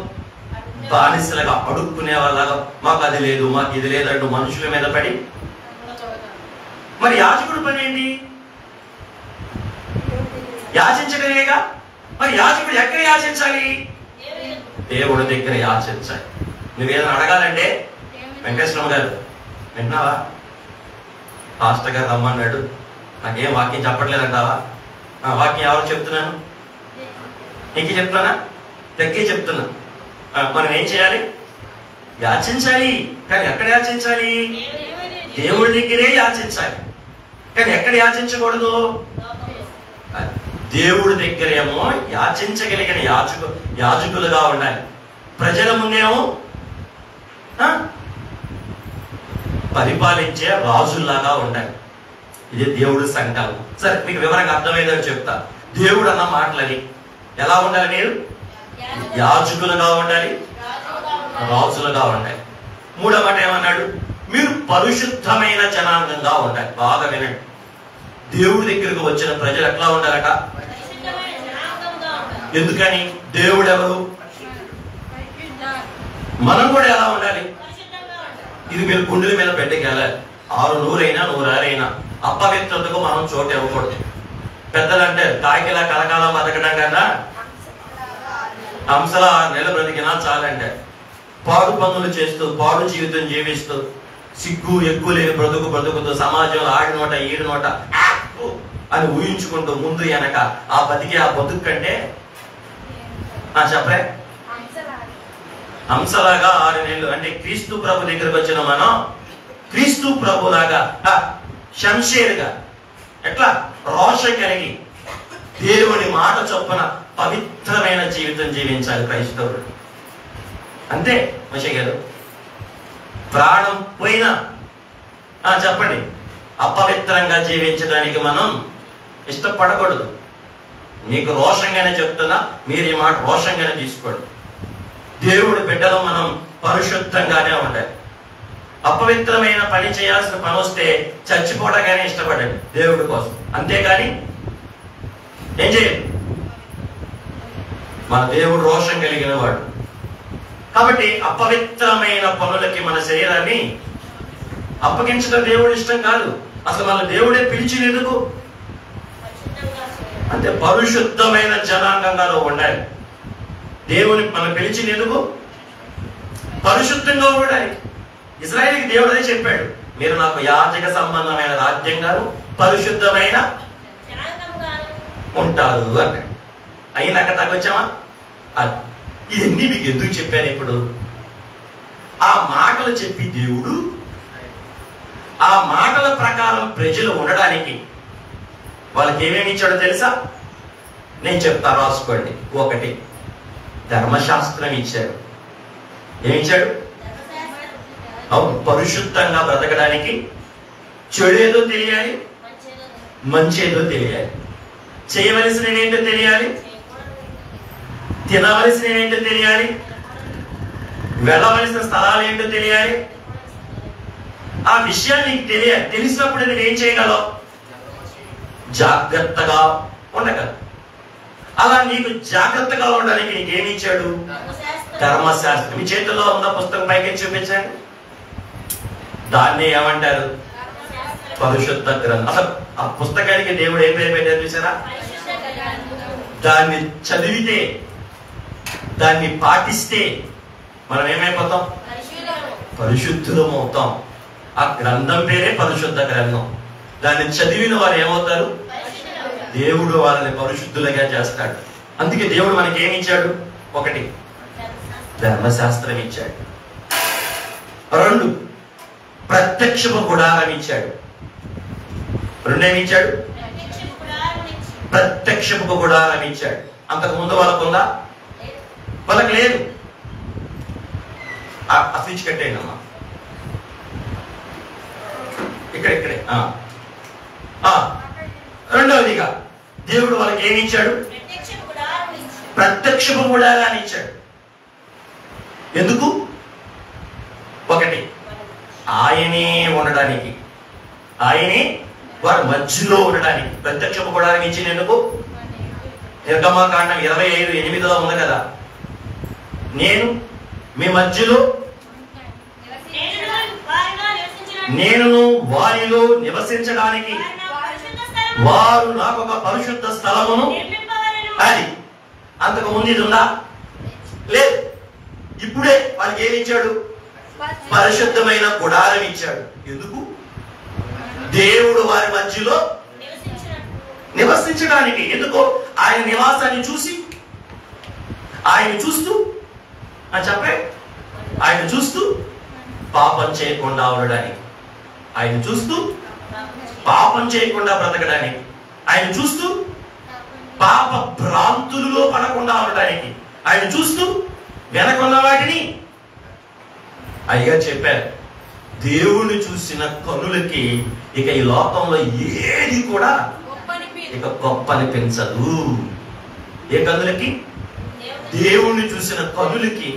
బానిసలుగా అడుక్కునే వాళ్ళగా మాకు అది లేదు, మాకు ఇది లేదంటూ మనుషుల మీద పడి. మరి యాజకుడు పని ఏంటి? యాచించడమేగా. మరి యాజకుడు ఎక్కడ యాచించాలి? దేవుడి దగ్గర యాచించాలి. నువ్వేదైనా అడగాలంటే వెంకటేశ్వరం గారు వింటున్నావా, పాస్టర్ గారు రమ్మన్నాడు, నాకేం వాక్యం చెప్పట్లేదంటావా? వాక్యం ఎవరు చెప్తున్నాను? నీకు చెప్తున్నానా? తగ్గే చెప్తున్నా. మనం ఏం చేయాలి? యాచించాలి. కానీ ఎక్కడ యాచించాలి? దేవుడి దగ్గరే యాచించాలి. కానీ ఎక్కడ యాచించకూడదు? దేవుడి దగ్గరేమో యాచించగలిగిన యాజకులుగా ఉండాలి. ప్రజల ముందేమో పరిపాలించే రాజుల్లాగా ఉండాలి. ఇది దేవుడి సంకల్పం. సరే, మీకు వివరంగా అర్థమయ్యేదో చెప్తా. దేవుడు అన్న మాటలని ఎలా ఉండాలి? మీరు యాజకులుగా ఉండాలి, రాజులుగా ఉండాలి. మూడో మాట ఏమన్నాడు? మీరు పరిశుద్ధమైన జనాంగంగా ఉండాలి. బాగా వినండి. దేవుడి దగ్గరకు వచ్చిన ప్రజలు ఎట్లా ఉండాలట? ఎందుకని? దేవుడు ఎవరు? మనం కూడా ఎలా ఉండాలి? ఇది మీరు గుండెల మీద పెట్టగలాలి. 6 నూరైనా 100 అపవిత్రతకు మనం చోటు ఇవ్వకూడదు. పెద్దలంటే కాకిలా కలకాలం బతకడం కన్నా హంసలా 6 నెలలు బ్రతికినా చాలంటే. పాడు పనులు చేస్తూ, పాడు జీవితం జీవిస్తూ, సిగ్గు ఎక్కువ లేని బ్రతుకుతూ, సమాజంలో ఆడినోట ఈడినోట అని ఊహించుకుంటూ ముందు వెనక ఆ బతుకు కంటే చెప్పరే హంసలాగా 6 నెలలు అంటే క్రీస్తు ప్రభు దగ్గరకు వచ్చిన మనం క్రీస్తు ప్రభులాగా శంషేరుగా ఎట్లా రోషం కలిగి దేవుని మాట చొప్పున పవిత్రమైన జీవితం జీవించాలి క్రైస్తవుడు. అంతే మనిషి గారు. ప్రాణం పోయినా చెప్పండి, అపవిత్రంగా జీవించడానికి మనం ఇష్టపడకూడదు. మీకు రోషంగానే చెప్తున్నా, మీరు ఈ మాట రోషంగానే తీసుకోండి. దేవుడి బిడ్డలు మనం పరిశుద్ధంగానే ఉండాలి. అపవిత్రమైన పని చేయాల్సిన పని వస్తే చచ్చిపోవడాగానే ఇష్టపడండి దేవుడి కోసం. అంతేగాని ఏం చేయండి. మన దేవుడు రోషం కలిగిన వాడు కాబట్టి అపవిత్రమైన పనులకి మన శరీరాన్ని అప్పగించడం దేవుడి ఇష్టం కాదు. అసలు మన దేవుడే పిలిచినందుకు అంటే పరిశుద్ధమైన జనాంగంగా ఉండాలి. దేవుని మనం పిలిచినందుకు పరిశుద్ధంగా ఉండాలి. ఇశ్రాయేలుకి దేవుడు అదే చెప్పాడు, మీరు నాకు యాజక సంబంధమైన రాజ్యంగాను పరిశుద్ధమైన ఉంటారు అన్నాడు. అయినాక తగ్గొచ్చామా? ఇవన్నీ మీకు ఎందుకు చెప్పాను? ఇప్పుడు ఆ మాటలు చెప్పి దేవుడు ఆ మాటల ప్రకారం ప్రజలు ఉండడానికి వాళ్ళకి ఏమేమి ఇచ్చాడో తెలుసా? నేను చెప్తా, రాసుకోండి. 1 ధర్మశాస్త్రం ఇచ్చాడు. ఏమిచ్చాడు? అవును, పరిశుద్ధంగా బ్రతకడానికి చెడేదో తెలియాలి, మంచేదో తెలియాలి, చేయవలసినవి ఏంటో తెలియాలి, తినవలసినవి ఏంటో తెలియాలి, వెళ్ళవలసిన స్థలాలు ఏంటో తెలియాలి. ఆ విషయాలు నీకు తెలియాలి. తెలిసినప్పుడు నేను ఏం చేయగలవు? జాగ్రత్తగా ఉండగలవు. అలా నీకు జాగ్రత్తగా ఉండడానికి నీకేమి ఇచ్చాడు? ధర్మశాస్త్రం. మీ చేతుల్లో ఉన్న పుస్తకం పైకి చూపించండి. దాన్ని ఏమంటారు? పరిశుద్ధ గ్రంథం. అసలు ఆ పుస్తకానికి దేవుడు ఏం పేరు పెట్టారు చూసారా? దాన్ని చదివితే, దాన్ని పాటిస్తే మనం ఏమైపోతాం? పరిశుద్ధులం అవుతాం. ఆ గ్రంథం పేరే పరిశుద్ధ గ్రంథం. దాన్ని చదివిన వారు ఏమవుతారు? దేవుడు వాళ్ళని పరిశుద్ధులుగా చేస్తాడు. అందుకే దేవుడు మనకి ఏమి ఇచ్చాడు? 1 ధర్మశాస్త్రం ఇచ్చాడు. 2 ప్రత్యక్షపు గుడారం ఇచ్చాడు. 2 ఏమి ఇచ్చాడు? ప్రత్యక్షపు గుడారం ఇచ్చాడు. అంతకు ముందు వాళ్ళకు ఉందా? వాళ్ళకి లేదు. ఆ స్విచ్ కట్టేయండి అమ్మా. ఇక్కడే రెండవదిగా దేవుడు వాళ్ళకి ఏమి ఇచ్చాడు? ప్రత్యక్షపు గుడారాన్ని ఇచ్చాడు. ఎందుకు? 1 ఆయనే ఉండడానికి, ఆయనే వారి మధ్యలో ఉండడానికి ప్రత్యక్షపు గుడారాన్ని ఇచ్చినందుకు. నిర్గమకాండం 25:8 ఉంది కదా, నేను మీ మధ్యలో నేను వారిలో నివసించడానికి వారు నాకు ఒక పరిశుద్ధ స్థలమును, అది అంతకు ముందు ఇది ఉందా? లేదు. ఇప్పుడే వాళ్ళకి ఏమి ఇచ్చాడు? పరిశుద్ధమైన గుడారం ఇచ్చాడు. ఎందుకు? దేవుడు వారి మధ్యలో నివసించడానికి. ఎందుకో? ఆయన నివాసాన్ని చూసి, ఆయన చూస్తూ చెప్పే, ఆయన చూస్తూ పాపం చేయకుండా ఉండడానికి, ఆయన చూస్తూ పాపం చేయకుండా బ్రతకడానికి, ఆయన చూస్తూ పాప భ్రాంతులలో పడకుండా ఉండడానికి, ఆయన చూస్తూ వెనకున్న వాటిని. అయ్యా చెప్పారు, దేవుణ్ణి చూసిన కనులకి ఇక ఈ లోకంలో ఏది కూడా ఇక గొప్ప అనిపించదు. ఏ కనులకి? దేవుణ్ణి చూసిన కనులకి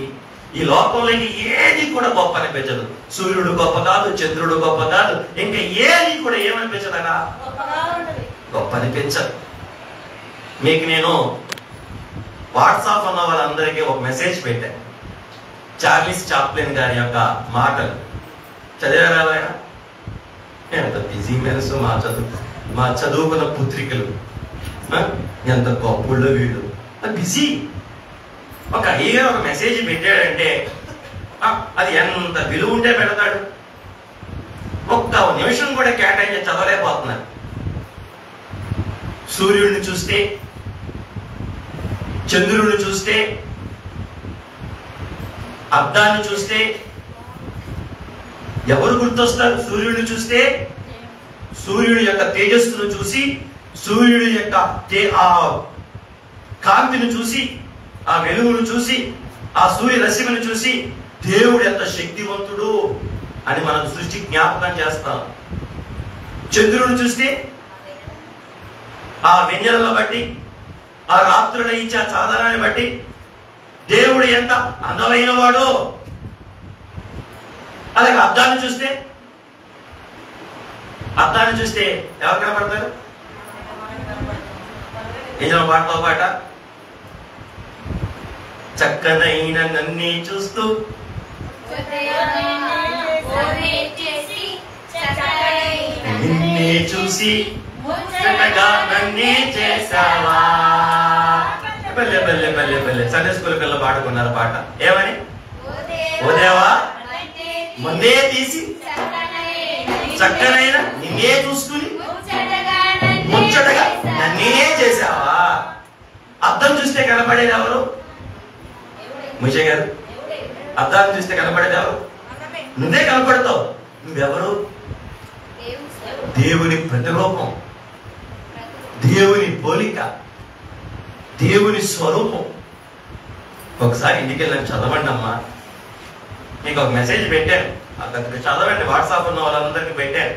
ఈ లోకంలోకి ఏది కూడా గొప్ప అనిపించదు. సూర్యుడు గొప్ప కాదు, చంద్రుడు గొప్ప కాదు, ఇంకా ఏది కూడా ఏమనిపించదనా? గొప్ప అనిపించదు. మీకు నేను వాట్సాప్ ఉన్న వాళ్ళందరికీ ఒక మెసేజ్ పెట్టాను. చార్లీస్ చాప్లిన్ గారి యొక్క మాటలు చదివారా? ఆయన ఎంత బిజీ మెన్స్, మా చదువుకున్న పుత్రికలు ఎంత గొప్పళ్ళు వీళ్ళు, బిజీ. ఒక అయ్యగా ఒక మెసేజ్ పెట్టాడంటే అది ఎంత విలువ ఉంటే పెడతాడు. ఒక్క నిమిషం కూడా కేటాయించి చదవలేకపోతున్నాడు. సూర్యుడిని చూస్తే, చంద్రుడిని చూస్తే, అద్దాన్ని చూస్తే ఎవరు గుర్తొస్తారు? సూర్యుడిని చూస్తే సూర్యుడి యొక్క తేజస్సును చూసి, సూర్యుడి యొక్క ఆ కాంతిని చూసి, ఆ వెలుగును చూసి, ఆ సూర్య రశ్మిని చూసి దేవుడు ఎంత శక్తివంతుడు అని మనం సృష్టి జ్ఞాపకం చేస్తాం. చంద్రుడిని చూస్తే ఆ వెన్నెలను బట్టి, ఆ రాత్రుల ఇచ్చే సాధనాన్ని బట్టి దేవుడు ఎంత అందమైన వాడో. అలాగే అద్దాన్ని చూస్తే ఎవరు కనపడతారు? ఏదైనా పాటతో పాట, చక్కనైన నన్నే చూస్తూ నిన్నే చూసి నన్నే చేసావా. పల్లె పల్లె పల్లె పల్లె సండే స్కూల్ పిల్లలు పాడుకున్నారు పాట. ఏమని? ఓ దేవా మొన్నే తీసి చక్కనైన నిన్నే చూసుకుని ముచ్చటగా నన్నే చేసావా. అద్దం చూస్తే కనపడేది ఎవరు? ముజయ్ గారు, అద్దాన్ని చూస్తే కనపడేది ఎవరు? నువ్వే కనపడతావు. నువ్వెవరు? దేవుని ప్రతిరూపం, దేవుని పోలిక, దేవుని స్వరూపం. ఒకసారి ఇంటికి వెళ్ళి చదవండి అమ్మా. మీకు ఒక మెసేజ్ పెట్టాను, అక్కడికి చదవండి. వాట్సాప్ ఉన్న వాళ్ళందరికీ పెట్టాను,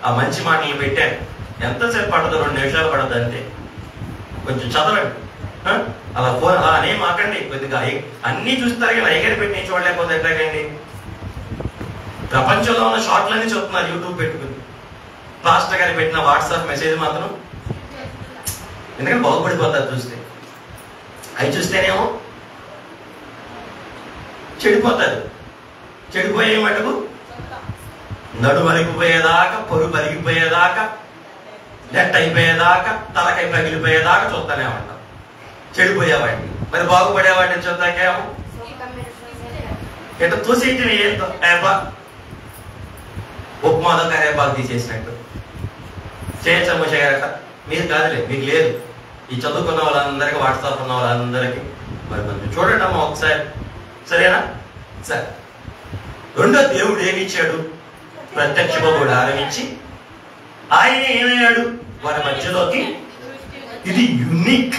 ఆ మంచి మాటలు పెట్టాను. ఎంతసేపు పడదు? 2 నిమిషాలు పడదు అంతే. కొంచెం చదవండి. అలా ఫోన్ అలా అనే మాకండి. కొద్దిగా అన్ని చూస్తారు కానీ ఐగర్ పెట్టి చూడలేకపోతే ఎట్లాగండి? ప్రపంచంలో ఉన్న షార్ట్లన్నీ చూస్తున్నారు యూట్యూబ్ పెట్టుకుని. పాస్టర్ గారు పెట్టిన వాట్సాప్ మెసేజ్ మాత్రం ఎందుకంటే బాగుపడిపోతారు చూస్తే. అవి చూస్తేనేమో చెడిపోతారు. చెడిపోయే మటుకు నడుము అరిగిపోయేదాకా, పొరుగు అరిగిపోయేదాకా, నెట్ అయిపోయేదాకా, తలకై పగిలిపోయేదాకా చూస్తానే ఉంటాం చెడిపోయేవాడిని. మరి బాగుపడేవాడిని చూద్దాకేమో ఎట్లా తోసేయటం ఏంటో ఉప్మాలో కరేపాకు తీసేసినట్టు చేయచ్చమ్మగారట. మీరు కాదులే, మీకు లేదు. ఈ చదువుకున్న వాళ్ళందరికీ, వాట్సాప్ ఉన్న వాళ్ళందరికీ మరి కొంచెం చూడండి అమ్మ ఒకసారి, సరేనా? సరే. రెండో, దేవుడు ఏమి ఇచ్చాడు? ప్రత్యక్షముగా ఆరంభించి ఆయన ఏమయ్యాడు? వారి మధ్యలోకి. ఇది యునిక్.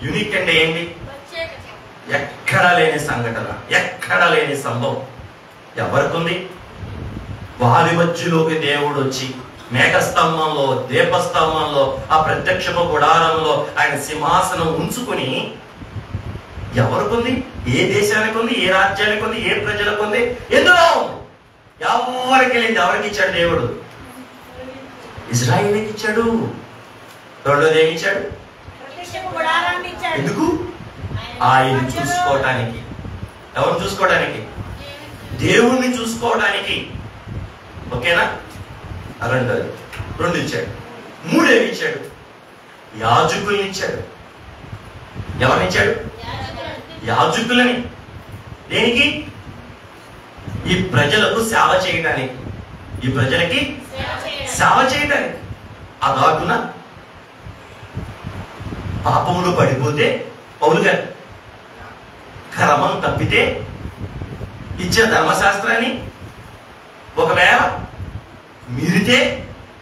యునిక్ అంటే ఏంటి? ఎక్కడా లేని సంఘటన, ఎక్కడా లేని సంభవం. ఎవరికి ఉంది? వారి మధ్యలోకి దేవుడు వచ్చి మేఘస్తంభంలో, దీపస్తంభంలో, ఆ ప్రత్యక్షపు గుడారంలో ఆయన సింహాసనం ఉంచుకుని ఎవరికి ఉంది? ఏ దేశానికి ఉంది? ఏ రాజ్యానికి ఉంది? ఏ ప్రజలకు ఉంది? ఎందులో ఎవరికి వెళ్ళింది? ఎవరికి ఇచ్చాడు దేవుడు? ఇజ్రాయిల్కి ఇచ్చాడు. రెండోది ఏమి ఇచ్చాడు? ఎందుకు? ఆయన చూసుకోవటానికి. ఎవరిని చూసుకోవడానికి? దేవుణ్ణి చూసుకోవడానికి. ఓకేనా? రెండు ఇచ్చాడు. మూడేమి ఇచ్చాడు? యాజకుల్ని ఇచ్చాడు. ఎవరిని ఇచ్చాడు? యాజకులని. దేనికి? ఈ ప్రజలకు సేవ చేయడానికి. ఈ ప్రజలకి సేవ చేయడానికి. అదాటున పాపములు పడిపోతే పౌలు గారు క్రమం తప్పితే ఇచ్చే ధర్మశాస్త్రాన్ని ఒకవేళ మీరితే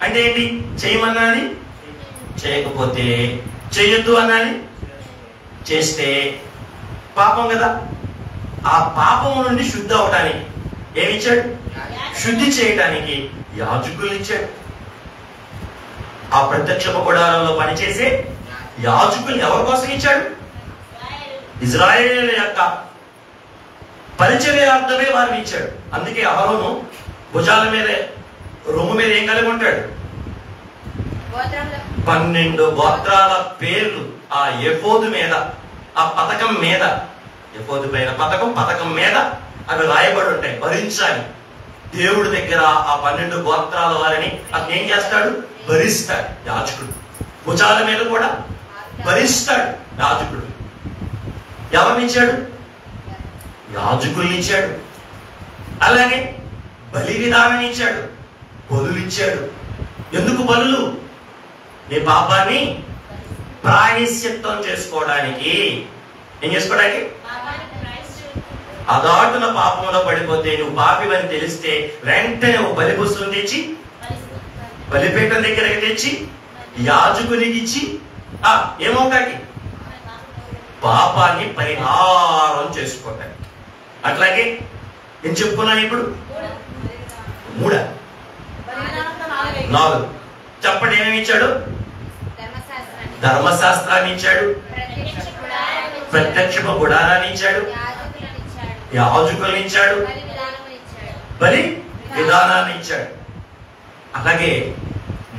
అంటే ఏంటి? చేయమన్నది, చేయకపోతే చేయొద్దు అన్నది, చేస్తే పాపం కదా. ఆ పాపము నుండి శుద్ధి అవటానికి ఏమిచ్చాడు? శుద్ధి చేయటానికి యాజకులు ఇచ్చాడు. ఆ ప్రత్యక్షపు గుడారంలో పనిచేసే యాజకులు ఎవరి కోసం ఇచ్చాడు? ఇజ్రాయేలు యొక్క పరిచర్యార్థమే వారిని ఇచ్చాడు. అందుకే అహరోను భుజాల మీద, రొమ్ము మీద ఏం కలిగి ఉంటాడు? 12 గోత్రాల పేర్లు ఆ ఎఫోదు మీద, ఆ పథకం మీద, ఎఫోదు పైన పథకం మీద అవి రాయబడి ఉంటాయి. భరించాలి. దేవుడి దగ్గర ఆ 12 గోత్రాల వారిని అతను ఏం చేస్తాడు? భరిస్తాడు యాజకుడు. భుజాల మీద కూడా భరిస్తాడు యాజకుడు. ఎవరిని ఇచ్చాడు? యాజకుల్ని ఇచ్చాడు. అలాగే బలి విధానం ఇచ్చాడు. బలులు ఇచ్చాడు. ఎందుకు బలులు? నీ పాపాన్ని ప్రాయశ్చిత్తం చేసుకోవడానికి. ఏం చేసుకోవడానికి? అదాటున పాపంలో పడిపోతే నువ్వు పాపివని తెలిస్తే వెంటనే నువ్వు బలి పుస్తకం తెచ్చి బలిపీఠం దగ్గరికి తెచ్చి యాజకునికి ఇచ్చి ఏమవుతాకి? పాపాన్ని పరిహారం చేసుకోవటానికి. అట్లాగే నేను చెప్పుకున్నాను ఇప్పుడు 3 4 చెప్పండి. ఏమేమి ఇచ్చాడు? ధర్మశాస్త్రాన్ని ఇచ్చాడు, ప్రత్యక్షపు గుడారాన్ని ఇచ్చాడు, యాజకుల్ని ఇచ్చాడు, బలి విధానాన్ని ఇచ్చాడు. అలాగే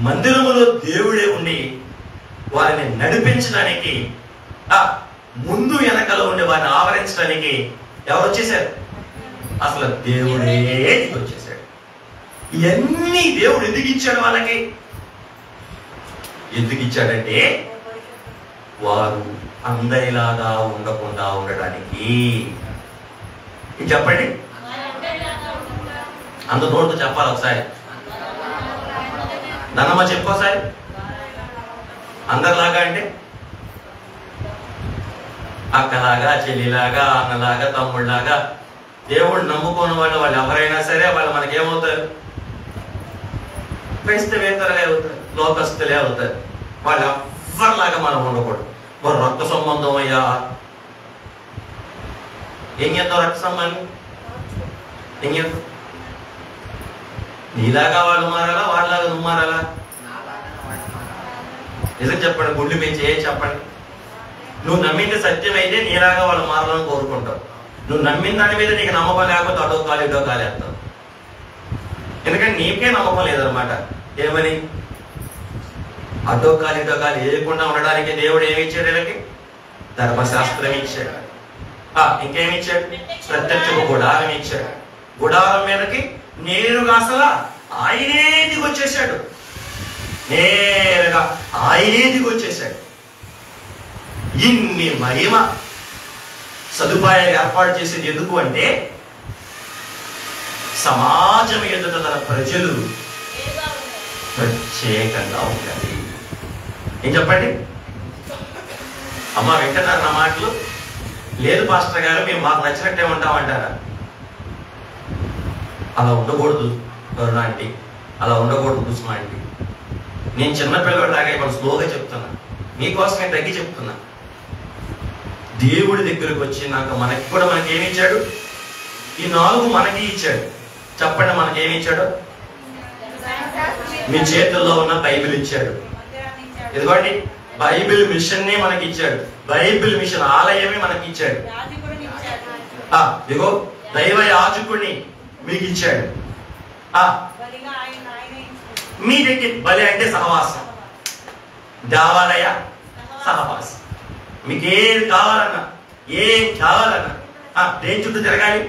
మందిరములో దేవుడే ఉండి వారిని నడిపించడానికి, ముందు వెనకలో ఉండి వారిని ఆవరించడానికి ఎవరు వచ్చేసారు? అసలు దేవుడే వచ్చేసాడు. ఇవన్నీ దేవుడు ఎందుకు ఇచ్చాడు వాళ్ళకి? ఎందుకు ఇచ్చాడంటే వారు అందరిలాగా ఉండకుండా ఉండడానికి. చెప్పండి, అంత నోటితో చెప్పాలి ఒకసారి. నన్నమ్మ చెప్పుకోసారి. అందరిలాగా అంటే అక్కలాగా, చెల్లిలాగా, అన్నలాగా, తమ్ముళ్ళలాగా. దేవుడు నమ్ముకున్న వాళ్ళు ఎవరైనా సరే వాళ్ళు మనకేమవుతారు? క్రైస్తవేతరులే అవుతారు, లోకస్తులే అవుతారు. వాళ్ళు ఎవరిలాగా మనం ఉండకూడదు. మరి రక్త సంబంధం అయ్యా, ఏం చేద్దాం? రక్త సంబంధం ఏం చేద్దాం? నీలాగా వాళ్ళు మారాలా, వాళ్ళలాగా నువ్వు మారాలా? నిజం చెప్పండి, గుండె పెంచి ఏం చెప్పండి. నువ్వు నమ్మింది సత్యం అయితే నీలాగా వాళ్ళు మారాలని కోరుకుంటావు. నువ్వు నమ్మిన దాని మీద నీకు నమ్మకం లేకపోతే అడో కాలు ఇడో కాలు వేస్తావు. ఎందుకంటే నీకే నమ్మకం లేదనమాట. ఏమని? అటో కాలు ఇటో కాలు వేయకుండా ఉండడానికి దేవుడు ఏమి ఇచ్చాడు? వీళ్ళకి ధర్మశాస్త్రం ఇచ్చాడు. ఇంకేమి ఇచ్చాడు? ప్రత్యక్షపు గుడారం ఇచ్చాడు. గుడారం మీదకి నేరుగా అసలు ఆయనే దిగొచ్చేసాడు. నేరుగా ఆయనే దిగొచ్చేసాడు. ఇన్ని మహిమ సదుపాయాలు ఏర్పాటు చేసేది ఎందుకు అంటే సమాజం ఎదుట తన ప్రజలు ప్రత్యేకంగా ఉండాలి. ఏం చెప్పండి? అమ్మ వెంకటారు నా మాటలు లేదు పాస్టర్ గారు, మేము మాకు నచ్చినట్టే ఉంటామంటారా? అలా ఉండకూడదు కరుణ ఆంటీ, అలా ఉండకూడదు కుసుమ ఆంటీ. నేను చిన్నపిల్లవాడు లాగా ఇప్పుడు స్లోగా చెప్తున్నా, మీకోసమే తగ్గి చెప్తున్నా. దేవుడి దగ్గరకు వచ్చినాక మనకి కూడా మనకేమి ఇచ్చాడు? ఈ 4 మనకి ఇచ్చాడు. చెప్పండి, మనకేమి ఇచ్చాడు? మీ చేతుల్లో ఉన్న బైబిల్ ఇచ్చాడు. ఇదిగోండి, బైబిల్ మిషన్ నే మనకి ఇచ్చాడు. బైబిల్ మిషన్ ఆలయమే మనకి ఇచ్చాడు. ఇదిగో దైవ యాజకుడిని మీకు ఇచ్చాడు. మీ దగ్గర బలి అంటే సహవాసం, దేవాలయ సహవాసం. మీకు ఏది కావాలన్నా, ఏం కావాలన్నా దేని చుట్టూ తిరగాలి?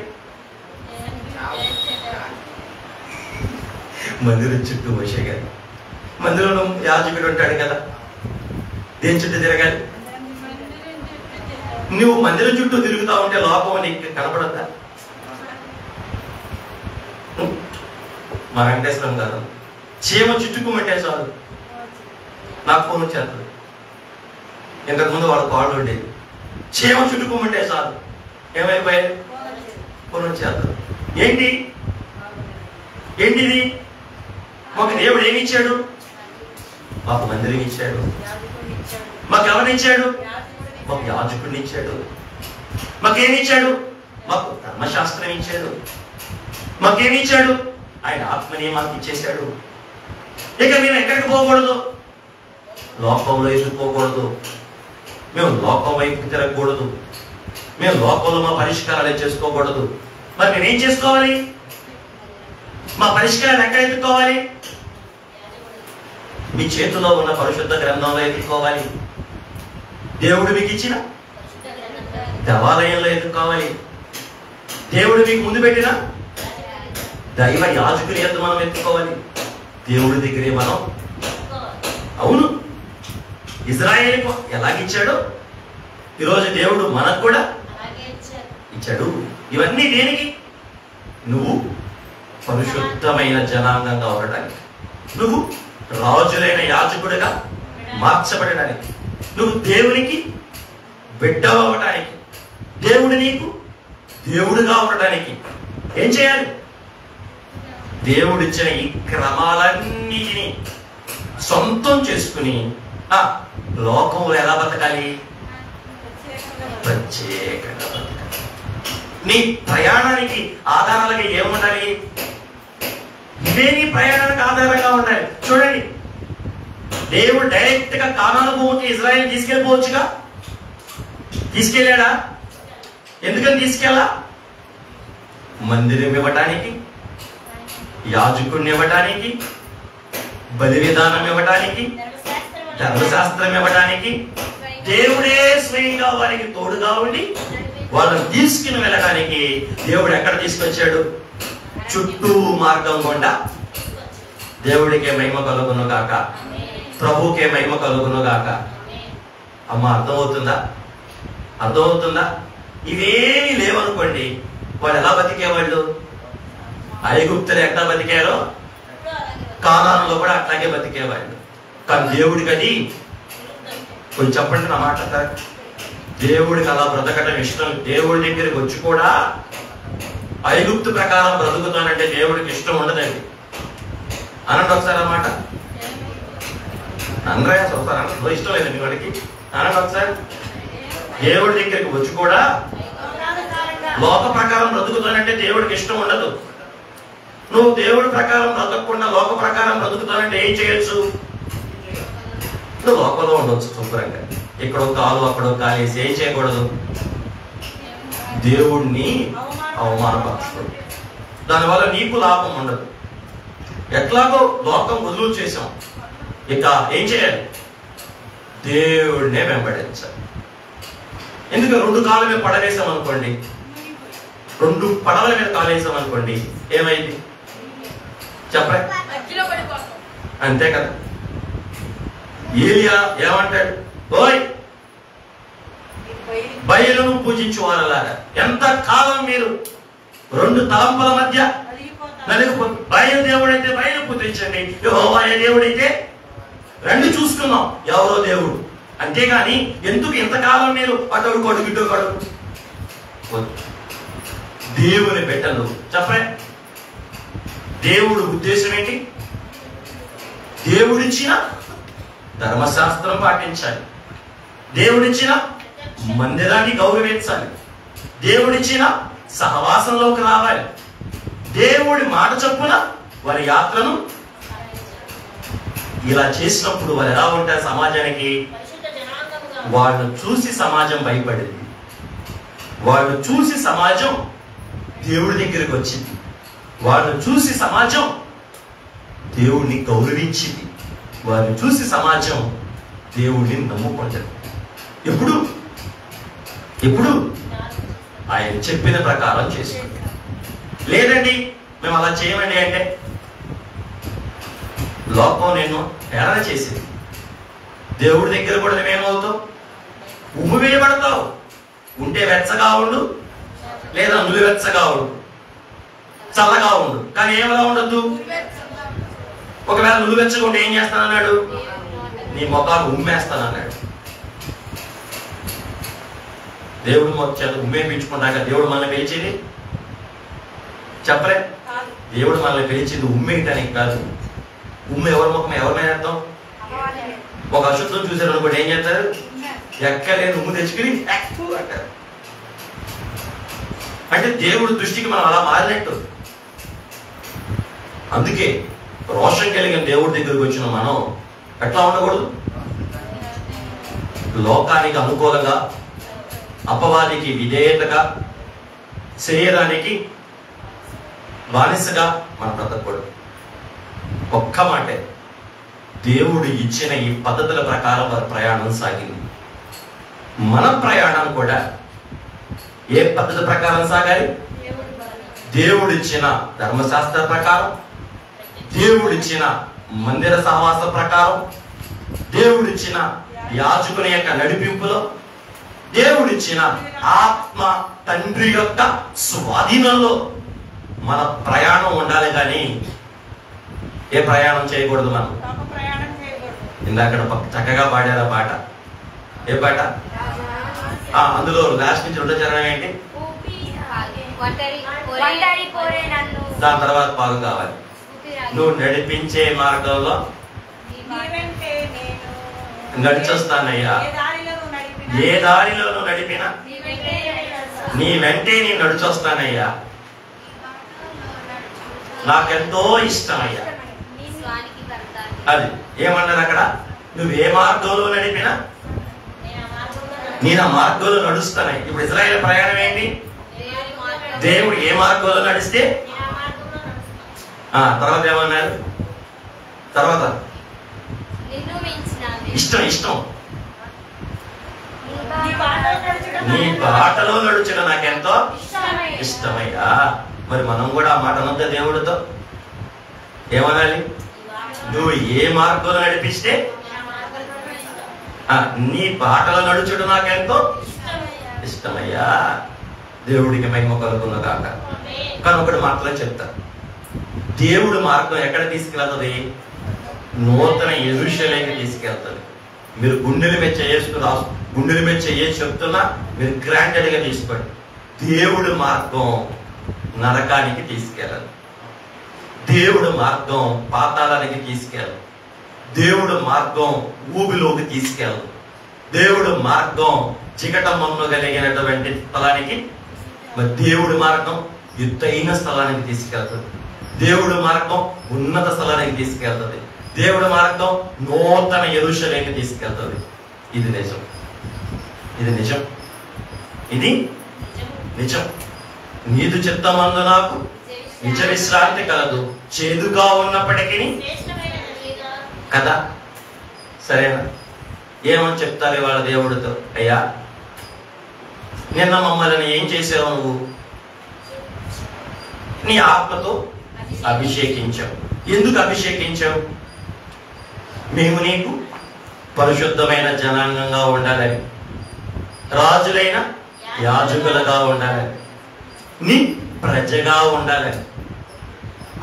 మందిరం చుట్టూ. మోషే గారు మందిరంలో యాజకుడు ఉంటాడు కదా, దేని చుట్టూ తిరగాలి? నువ్వు మందిరం చుట్టూ తిరుగుతా ఉంటే లోపం నీకు కనపడద్దా? మా వెంకటేశ్వరం గారు చీమ చుట్టుకోమంటే చాలు నాకు ఫోన్ వచ్చేస్తుంది. ఇంతకుముందు వాళ్ళ కాళ్ళు ఉండేది, చీమ చుట్టుకోమంటే చాలు ఏమైపోయాయి? ఫోన్ వచ్చేస్తుంది. ఏంటిది? మాకు దేవుడు ఏమి ఇచ్చాడు? మాకు మందిరం ఇచ్చాడు. మాకు ఎవరినిచ్చాడు? మాకు యాజకుడిని ఇచ్చాడు. మాకేమి ఇచ్చాడు? మాకు ధర్మశాస్త్రం ఇచ్చాడు. మాకేమి ఇచ్చాడు? ఆయన ఆత్మని మాకు ఇచ్చేశాడు. ఇక మేము ఎక్కడికి పోకూడదు? లోకంలో ఎదుర్కోకూడదు. మేము లోకం వైపు తిరగకూడదు. మేము లోకంలో మా పరిష్కారాలు చేసుకోకూడదు. మరి మేమేం చేసుకోవాలి? మా పరిష్కారాలు ఎక్కడ ఎత్తుకోవాలి? మీ చేతిలో ఉన్న పరిశుద్ధ గ్రంథంలో ఎత్తుకోవాలి. దేవుడు మీకు ఇచ్చిన దేవాలయంలో ఎత్తుకోవాలి. దేవుడు మీకు ముందు పెట్టిన దైవ యాజకుని ఎత్తు మనం ఎత్తుకోవాలి. దేవుడి దగ్గరే మనం. అవును, ఇజ్రాయేలుకు ఎలాగిచ్చాడో ఈరోజు దేవుడు మనకు కూడా ఇచ్చాడు. ఇవన్నీ దేనికి? నువ్వు పరిశుద్ధమైన జనాంగంగా ఉండడానికి, నువ్వు రాజులైన యాజకుడిగా మార్చబడడానికి, నువ్వు దేవునికి బిడ్డవడానికి, దేవుడు నీకు దేవుడుగా ఉండడానికి ఏం చేయాలి? దేవుడిచ్చిన ఈ క్రమాలన్నిటినీ సొంతం చేసుకుని లోకంలో ఎలా బతకాలి? ప్రత్యేకంగా బతకాలి. నీ ప్రయాణానికి ఆధారాలుగా ఏముండాలి? ఇవే నీ ప్రయాణానికి ఆధారంగా ఉండాలి. చూడండి, దేవుడు డైరెక్ట్ గా కానాను భూమికి ఇజ్రాయెల్ తీసుకెళ్ళిపోవచ్చుగా, తీసుకెళ్ళాడా? ఎందుకని తీసుకెళ్ళా? మందిరం ఇవ్వటానికి, యాజకుడిని ఇవ్వటానికి, బలి విధానం ఇవ్వటానికి, ధర్మశాస్త్రం ఇవ్వటానికి, దేవుడే స్వయంగా వారికి తోడుగా ఉండి వాళ్ళని తీసుకుని వెళ్ళడానికి దేవుడు ఎక్కడ తీసుకొచ్చాడు? చుట్టూ మార్గం గుండా. దేవుడికే మహిమ కలుగును గాక, ప్రభుకే మహిమ కలుగును గాక. అమ్మ, అర్థమవుతుందా? ఇవేమీ లేవనుకోండి, వాళ్ళు ఎలా బతికేవాళ్ళు? ఐగుప్తులు ఎట్లా బతికారో కానానులో కూడా అట్లాగే బతికేవాళ్ళు. కానీ దేవుడికి అది కొంచెం చెప్పండి నా మాట. దేవుడికి అలా బ్రతకటం ఇష్టం. దేవుడి దగ్గరికి వచ్చి కూడా ఐగుప్తు ప్రకారం బ్రతుకుతానంటే దేవుడికి ఇష్టం ఉండదండి. అనండి ఒకసారి అన్నమాట. అనరాయ ఒకసారి ఇష్టం లేదండి వాడికి. అనండి ఒకసారి. దేవుడి దగ్గరికి వచ్చి కూడా లోక ప్రకారం బ్రతుకుతానంటే దేవుడికి ఇష్టం ఉండదు. నువ్వు దేవుడి ప్రకారం బ్రతకకుండా లోక ప్రకారం బ్రతుకుతానంటే ఏం చేయొచ్చు? నువ్వు లోకంలో ఉండొచ్చు శుభ్రంగా, ఇక్కడో కాలు అక్కడో కాలేసి ఏం చేయకూడదు? దేవుణ్ణి అవమానపరచకూడదు. దానివల్ల నీకు లాభం ఉండదు. ఎట్లాగో లోకం వదులు చేసాం, ఇక ఏం చేయాలి? దేవుడినే వెంబడించాలి. ఎందుకు? 2 కాళ్ళ మీద పడవేసాం అనుకోండి, 2 పడవల మీద కాలేసాం అనుకోండి, ఏమైంది చెప్పండి? అంతే కదా. ఏలియా ఏమంటాడు? ఓయ్ బయలును పూజించు వాళ్ళలారా, ఎంత కాలం మీరు 2 తలంపుల మధ్య నలిగిపోతుంది. బయలు దేవుడైతే బయలు పూజించండి, యెహోవా దేవుడైతే రెండు చూసుకున్నాం ఎవరో దేవుడు. అంతేగాని ఎందుకు ఇంతకాలం మీరు అటడు కొడుకు ఇటు కొడుకు? దేవుని బిడ్డలు చెప్పండి, దేవుడు ఉద్దేశం ఏంటి? దేవుడిచ్చిన ధర్మశాస్త్రం పాటించాలి, దేవుడిచ్చిన మందిరాన్ని గౌరవించాలి, దేవుడిచ్చిన సహవాసంలోకి రావాలి, దేవుడి మాట చొప్పున వారి యాత్రను ఇలా చేసినప్పుడు వారు ఎలా ఉంటారు సమాజానికి? వాళ్ళను చూసి సమాజం భయపడింది, వాళ్ళు చూసి సమాజం దేవుడి దగ్గరికి వచ్చింది, వాళ్ళను చూసి సమాజం దేవుడిని గౌరవించింది, వారిని చూసి సమాజం దేవుడిని నమ్ముకుంటుంది. ఎప్పుడు ఆయన చెప్పిన ప్రకారం చేసుకోండి. లేదండి మేము అలా చేయమండి అంటే లోకం నేను హేళన చేసింది. దేవుడి దగ్గర కూడా నువ్వేమవుతావు? ఉమ్ము వేయబడతావు. ఉంటే వెచ్చగా ఉండు, లేదా నువ్వు వెచ్చగా ఉండు, చల్లగా ఉండు, కానీ ఏమలా ఉండద్దు. ఒకవేళ నువ్వు వెచ్చగా ఉంటే ఏం చేస్తానన్నాడు? నీ ముఖాలు ఉమ్మేస్తానన్నాడు. దేవుడు మొత్తం ఉమ్మేపించుకుంటాక దేవుడు మనల్ని పిలిచేది చెప్పలే. దేవుడు మనల్ని పిలిచింది ఉమ్మేయటానికి కాదు. ఉమ్మ ఎవరి ముఖం ఎవరి మీద వేద్దాం? ఒక అశుద్ధం చూసారు అనుకోండి, ఏం చేస్తారు? ఎక్కలేని ఉమ్ము తెచ్చుకుని అంటారు. అంటే దేవుడు దృష్టికి మనం అలా మారినట్టు. అందుకే రోషం కలిగిన దేవుడి దగ్గరికి వచ్చిన మనం ఎట్లా ఉండకూడదు? లోకానికి అనుకూలంగా, అపవాదికి విధేయతగా, శరీరానికి బానిసగా మనం బ్రతకూడదు. ఒక్క మాటే, దేవుడు ఇచ్చిన ఈ పద్ధతుల ప్రకారం వారి ప్రయాణం సాగింది. మన ప్రయాణం కూడా ఏ పద్ధతి ప్రకారం సాగాలి? దేవుడిచ్చిన ధర్మశాస్త్ర ప్రకారం, దేవుడిచ్చిన మందిర సహవాస ప్రకారం, దేవుడిచ్చిన యాజకుని యొక్క నడిపింపులో, దేవుడిచ్చిన ఆత్మ తండ్రి యొక్క స్వాధీనంలో మన ప్రయాణం ఉండాలి. కానీ ఏ ప్రయాణం చేయకూడదు మనం. ఇందాక చక్కగా పాడారు ఆ పాట. ఏ పాట? అందులో లాస్ట్ నుంచి రెండో చరణం ఏంటి? దాని తర్వాత భాగం కావాలి. నువ్వు నడిపించే మార్గంలో నడిచొస్తానయ్యా. ఏ దారిలో నువ్వు నడిపినా నీ వెంటే నేను నడిచొస్తానయ్యా. నాకెంతో ఇష్టమయ్యా. అది ఏమన్నారు అక్కడ? నువ్వు ఏ మార్గంలో నడిపినా నేను ఆ మార్గంలో నడుస్తానయ్యా. ఇప్పుడు ఇశ్రాయేలు ప్రయాణం ఏంటి? దేవుడు ఏ మార్గంలో నడిస్తే తర్వాత ఏమన్నారు? తర్వాత ఇష్టం ఇష్టం నీ బాటలో నడుచుట నాకెంతో ఇష్టమయ్యా. మరి మనం కూడా ఆ మాట అనంత దేవుడితో ఏమనాలి? నువ్వు ఏ మార్గంలో నడిపిస్తే నీ బాటలో నడుచుట నాకెంతో ఇష్టమయ్యా. దేవుడికి మహిమ కలుగును గాక. కానీ ఒకటి మాత్రం చెప్తా, దేవుడు మార్గం ఎక్కడ తీసుకెళ్తుంది? నూతన యెరూషలేముకి తీసుకెళ్తుంది. మీరు గుండెల మీద చెప్తున్నా మీరు గ్రాంటెడ్ గా తీసుకోండి. దేవుడు మార్గం నరకానికి తీసుకెళ్ళదు. దేవుడు మార్గం పాతాళానికి తీసుకెళ్ళదు. దేవుడు మార్గం ఊబిలోకి తీసుకెళ్ళదు. దేవుడు మార్గం చికటమ్మను కలిగినటువంటి స్థలానికి, మరి దేవుడి మార్గం ఎత్తైన స్థలానికి తీసుకెళ్తుంది. దేవుడి మార్గం ఉన్నత స్థలానికి తీసుకెళ్తుంది. దేవుడి మార్గం నూతన యెరూషలేముకి తీసుకెళ్తుంది. ఇది నిజం, ఇది నిజం, ఇది నిజం. నీదు చిత్తమందు నాకు నిజ విశ్రాంతి కలదు, చేదుగా ఉన్నప్పటికీ కదా. సరేనా? ఏమని చెప్తారు ఇవాళ దేవుడితో? అయ్యా నిన్న మమ్మల్ని ఏం చేసావు? నువ్వు నీ ఆత్మతో అభిషేకించావు. ఎందుకు అభిషేకించావు? మేము నీకు పరిశుద్ధమైన జనాంగంగా ఉండాలని, రాజులైన యాజకులుగా ఉండాలని, నీ ప్రజగా ఉండాలని,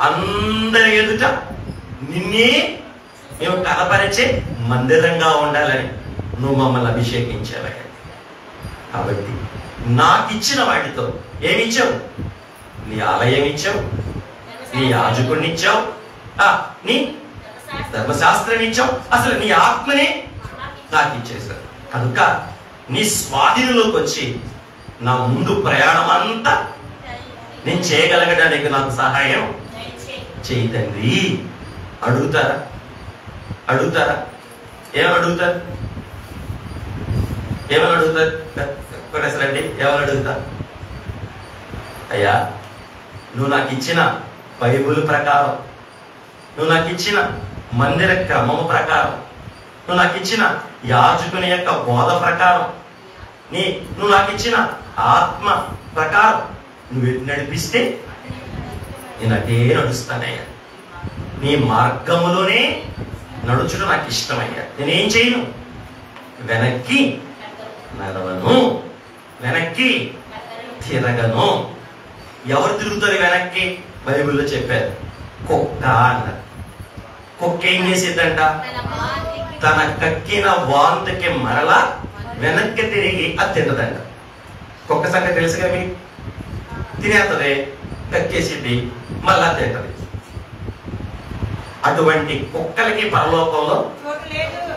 అందరి ఎదుట నిన్నే మేము కనపరిచే మందిరంగా ఉండాలని నువ్వు మమ్మల్ని అభిషేకించావు. కాబట్టి నాకు ఇచ్చిన వాటితో ఏమిచ్చావు? నీ ఆలయం ఇచ్చావు, నీ యాజకుడిని ఇచ్చావు, నీ ధర్మశాస్త్రం ఇచ్చావు, అసలు నీ ఆత్మనే నాకు ఇచ్చేసావు. కనుక నీ స్వాధీనంలోకి వచ్చి నా ముందు ప్రయాణం అంతా నేను చేయగలగడానికి నాకు సహాయం చేయి తండ్రి. అడుగుతారా? అడుగుతారా? ఏమని అడుగుతారు? ఏమని అడుగుతారు? కొనేసరండి, ఏమని అడుగుతారు? అయ్యా నువ్వు నాకు ఇచ్చిన బైబిల్ ప్రకారం, నువ్వు నాకు ఇచ్చిన మందిర క్రమము ప్రకారం, నువ్వు నాకు ఇచ్చిన యాజకుని యొక్క బోధ ప్రకారం, నువ్వు నాకు ఇచ్చిన ఆత్మ ప్రకారం నువ్వు ఎటు నడిపిస్తే నేను అదే నడుస్తానయ్యా. నీ మార్గములోనే నడుచుడు నాకు ఇష్టమయ్యా. నేనేం చేయను, వెనక్కి నడవను, వెనక్కి తిరగను. ఎవరు తిరుగుతారు వెనక్కి? బైబిల్లో చెప్పారు, కుక్క అన్నారు. కుక్క ఏం చేసేదంట? తన కక్కిన వాంతికి మరలా వెనక్కి తిరిగి అది తింటదంట. కుక్క సంగతి తెలుసుగా మీకు, తినేస్తుంది, కక్కేసింది, మళ్ళా తింటది. అటువంటి కుక్కలకి పరలోకంలో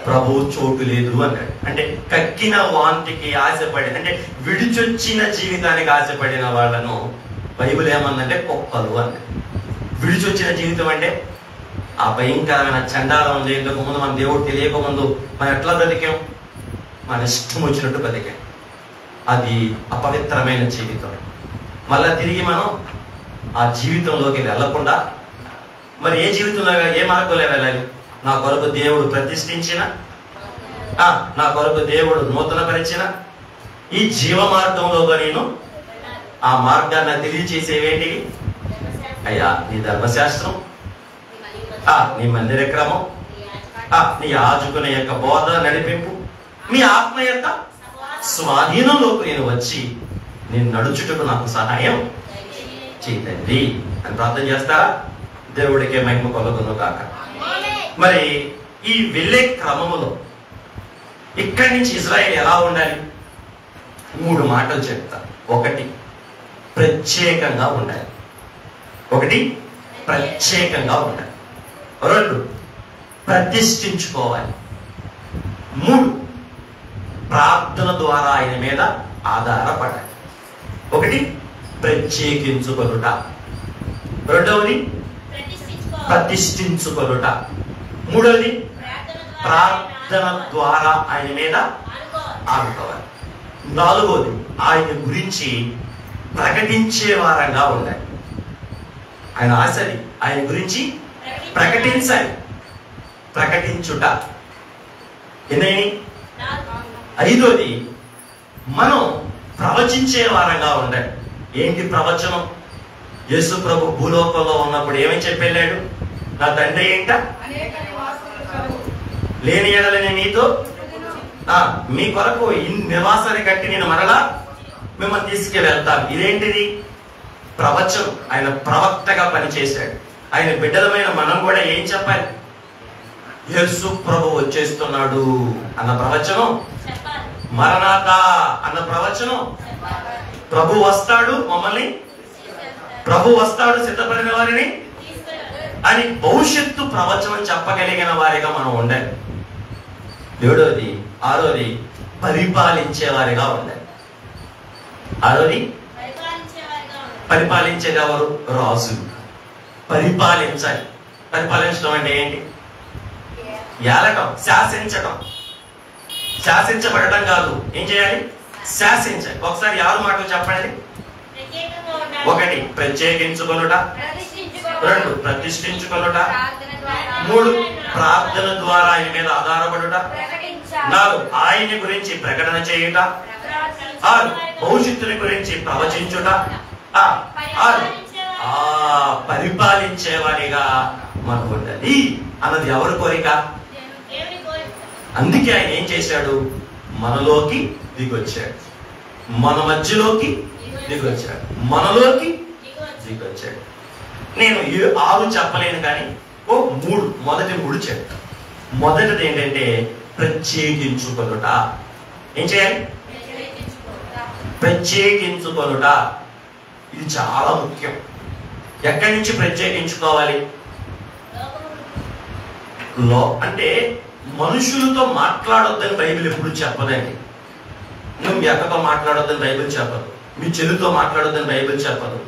ప్రభు చోటు లేదు అన్నాడు. అంటే కక్కిన వాంతికి ఆశపడి, అంటే విడిచొచ్చిన జీవితానికి ఆశపడిన వాళ్ళను బైబిల్ ఏమందంటే కుక్కలు అన్నాడు. విడిచొచ్చిన జీవితం అంటే ఆ భయంకరమైన చండాలం లేక ముందు మన దేవుడు తెలియకముందు మనం ఎట్లా బ్రతికాం? మన ఇష్టం వచ్చినట్టు బ్రతికాం. అది అపవిత్రమైన జీవితం. మళ్ళా తిరిగి మనం ఆ జీవితంలోకి వెళ్ళకుండా మరి ఏ జీవితంలో, ఏ మార్గంలో వెళ్ళాలి? నా కొరకు దేవుడు ప్రతిష్ఠించిన, నా కొరకు దేవుడు నూతనపరిచిన ఈ జీవ మార్గంలో నేను ఆ మార్గాన్ని తెలియచేసేవేంటి? అయ్యా నీ ధర్మశాస్త్రం, నీ మందిర క్రమం, నీ యాజకుని యొక్క బోధ నడిపింపు, మీ ఆత్మ యొక్క స్వాధీనంలోకి నేను వచ్చి నేను నడుచుటకు నాకు సహాయం చేయండి అని ప్రార్థన చేస్తారా? దేవుడికే మహిమ కలుగును కాక. మరి ఈ వెళ్ళే క్రమములో ఇక్కడి నుంచి ఇజ్రాయేల్ ఎలా ఉండాలి? 3 మాటలు చెప్తా. 1, ప్రత్యేకంగా ఉండాలి. 1, ప్రత్యేకంగా ఉండాలి. 2, ప్రతిష్ఠించుకోవాలి. 3, ప్రార్థన ద్వారా ఆయన మీద ఆధారపడాలి. 1, ప్రత్యేకించుకొనుట. 2, ప్రతిష్ఠించుకొనుట. 3, ప్రార్థన ద్వారా ఆయన మీద ఆడుకోవాలి. 4, ఆయన గురించి ప్రకటించే వారంగా ఉండాలి. ఆయన ఆశది ఆయన గురించి ప్రకటించాలి. ప్రకటించుట. ఎన్నైనా 5, మనం ప్రవచించే వారంగా ఉండాలి. ఏంటి ప్రవచనం? యేసు ప్రభు భూలోకంలో ఉన్నప్పుడు ఏమని చెప్పెళ్ళాడు? నా తండ్రి ఏంట లేని ఎడలని మీతో మీ కొరకు నివాసాన్ని కట్టి నేను మరలా మిమ్మల్ని తీసుకువెళ్తాను. ఇదేంటిది? ప్రవచనం. ఆయన ప్రవక్తగా పనిచేశాడు. ఆయన బిడ్డలమైన మనం కూడా ఏం చెప్పాలి? యేసు ప్రభు వచ్చేస్తున్నాడు అన్న ప్రవచనం, మరణాత అన్న ప్రవచనం, ప్రభు వస్తాడు, మమ్మల్ని ప్రభు వస్తాడు సిద్ధపడిన వారిని అని భవిష్యత్తు ప్రవచనం చెప్పగలిగిన వారిగా మనం ఉండాలి. 7, 6, పరిపాలించే వారిగా ఉండాలి. 6, పరిపాలించేది ఎవరు? రాజు. పరిపాలించాలి. పరిపాలించడం అంటే ఏంటి? ఏలటం, శాసించటం. శాసించబడటం కాదు. ఏం చేయాలి? శాసించాలి. ఒకసారి 6 మాటలు చెప్పండి. 1, ప్రత్యేకించుకొనుట. 2, ప్రతిష్ఠించుకొనుట. 3, ప్రార్థన ద్వారా ఆయన మీద ఆధారపడుట. 4, ఆయన గురించి ప్రకటన చేయుట. 6, భవిష్యత్తుని గురించి ప్రవచించుట. 6, పరిపాలించేవారిగా మనం ఉండాలి అన్నది ఎవరి కోరిక? అందుకే ఆయన ఏం చేశాడు? మనలోకి దిగొచ్చాడు, మన మధ్యలోకి దిగొచ్చాడు, మనలోకి దిగొచ్చాడు. నేను 6 చెప్పలేను కానీ 3, మొదటి 3 చెప్తా. మొదటిది ఏంటంటే ప్రత్యేకించుకొనుట. ఏం చేయాలి? ప్రత్యేకించుకొనుట. ఇది చాలా ముఖ్యం. ఎక్కడి నుంచి ప్రత్యేకించుకోవాలి? అంటే మనుషులతో మాట్లాడొద్దని బైబిల్ ఎప్పుడు చెప్పదండి. నువ్వు మీ అక్కతో మాట్లాడొద్దని బైబిల్ చెప్పదు, మీ చెల్లితో మాట్లాడొద్దని బైబిల్ చెప్పదు,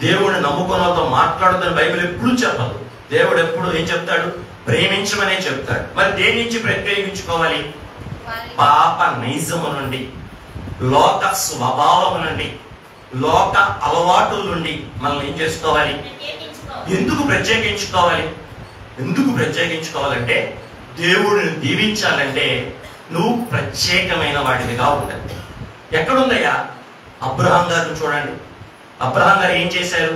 దేవుడిని నమ్ముకున్నతో మాట్లాడొద్దని బైబిల్ ఎప్పుడు చెప్పదు. దేవుడు ఎప్పుడు ఏం చెప్తాడు? ప్రేమించమనే చెప్తాడు. మరి దేని నుంచి ప్రత్యేకించుకోవాలి? పాప నైజము నుండి, లోక స్వభావము నుండి, లోక అలవాటుల నుండి మనం ఏం చేసుకోవాలి? ఎందుకు ప్రత్యేకించుకోవాలి? ఎందుకు ప్రత్యేకించుకోవాలంటే దేవుడిని దీవించాలంటే నువ్వు ప్రత్యేకమైన వాడివిగా ఉండాలి. ఎక్కడుందయ్యా అబ్రహాం గారిని చూడండి. అబ్రహాం గారు ఏం చేశారు?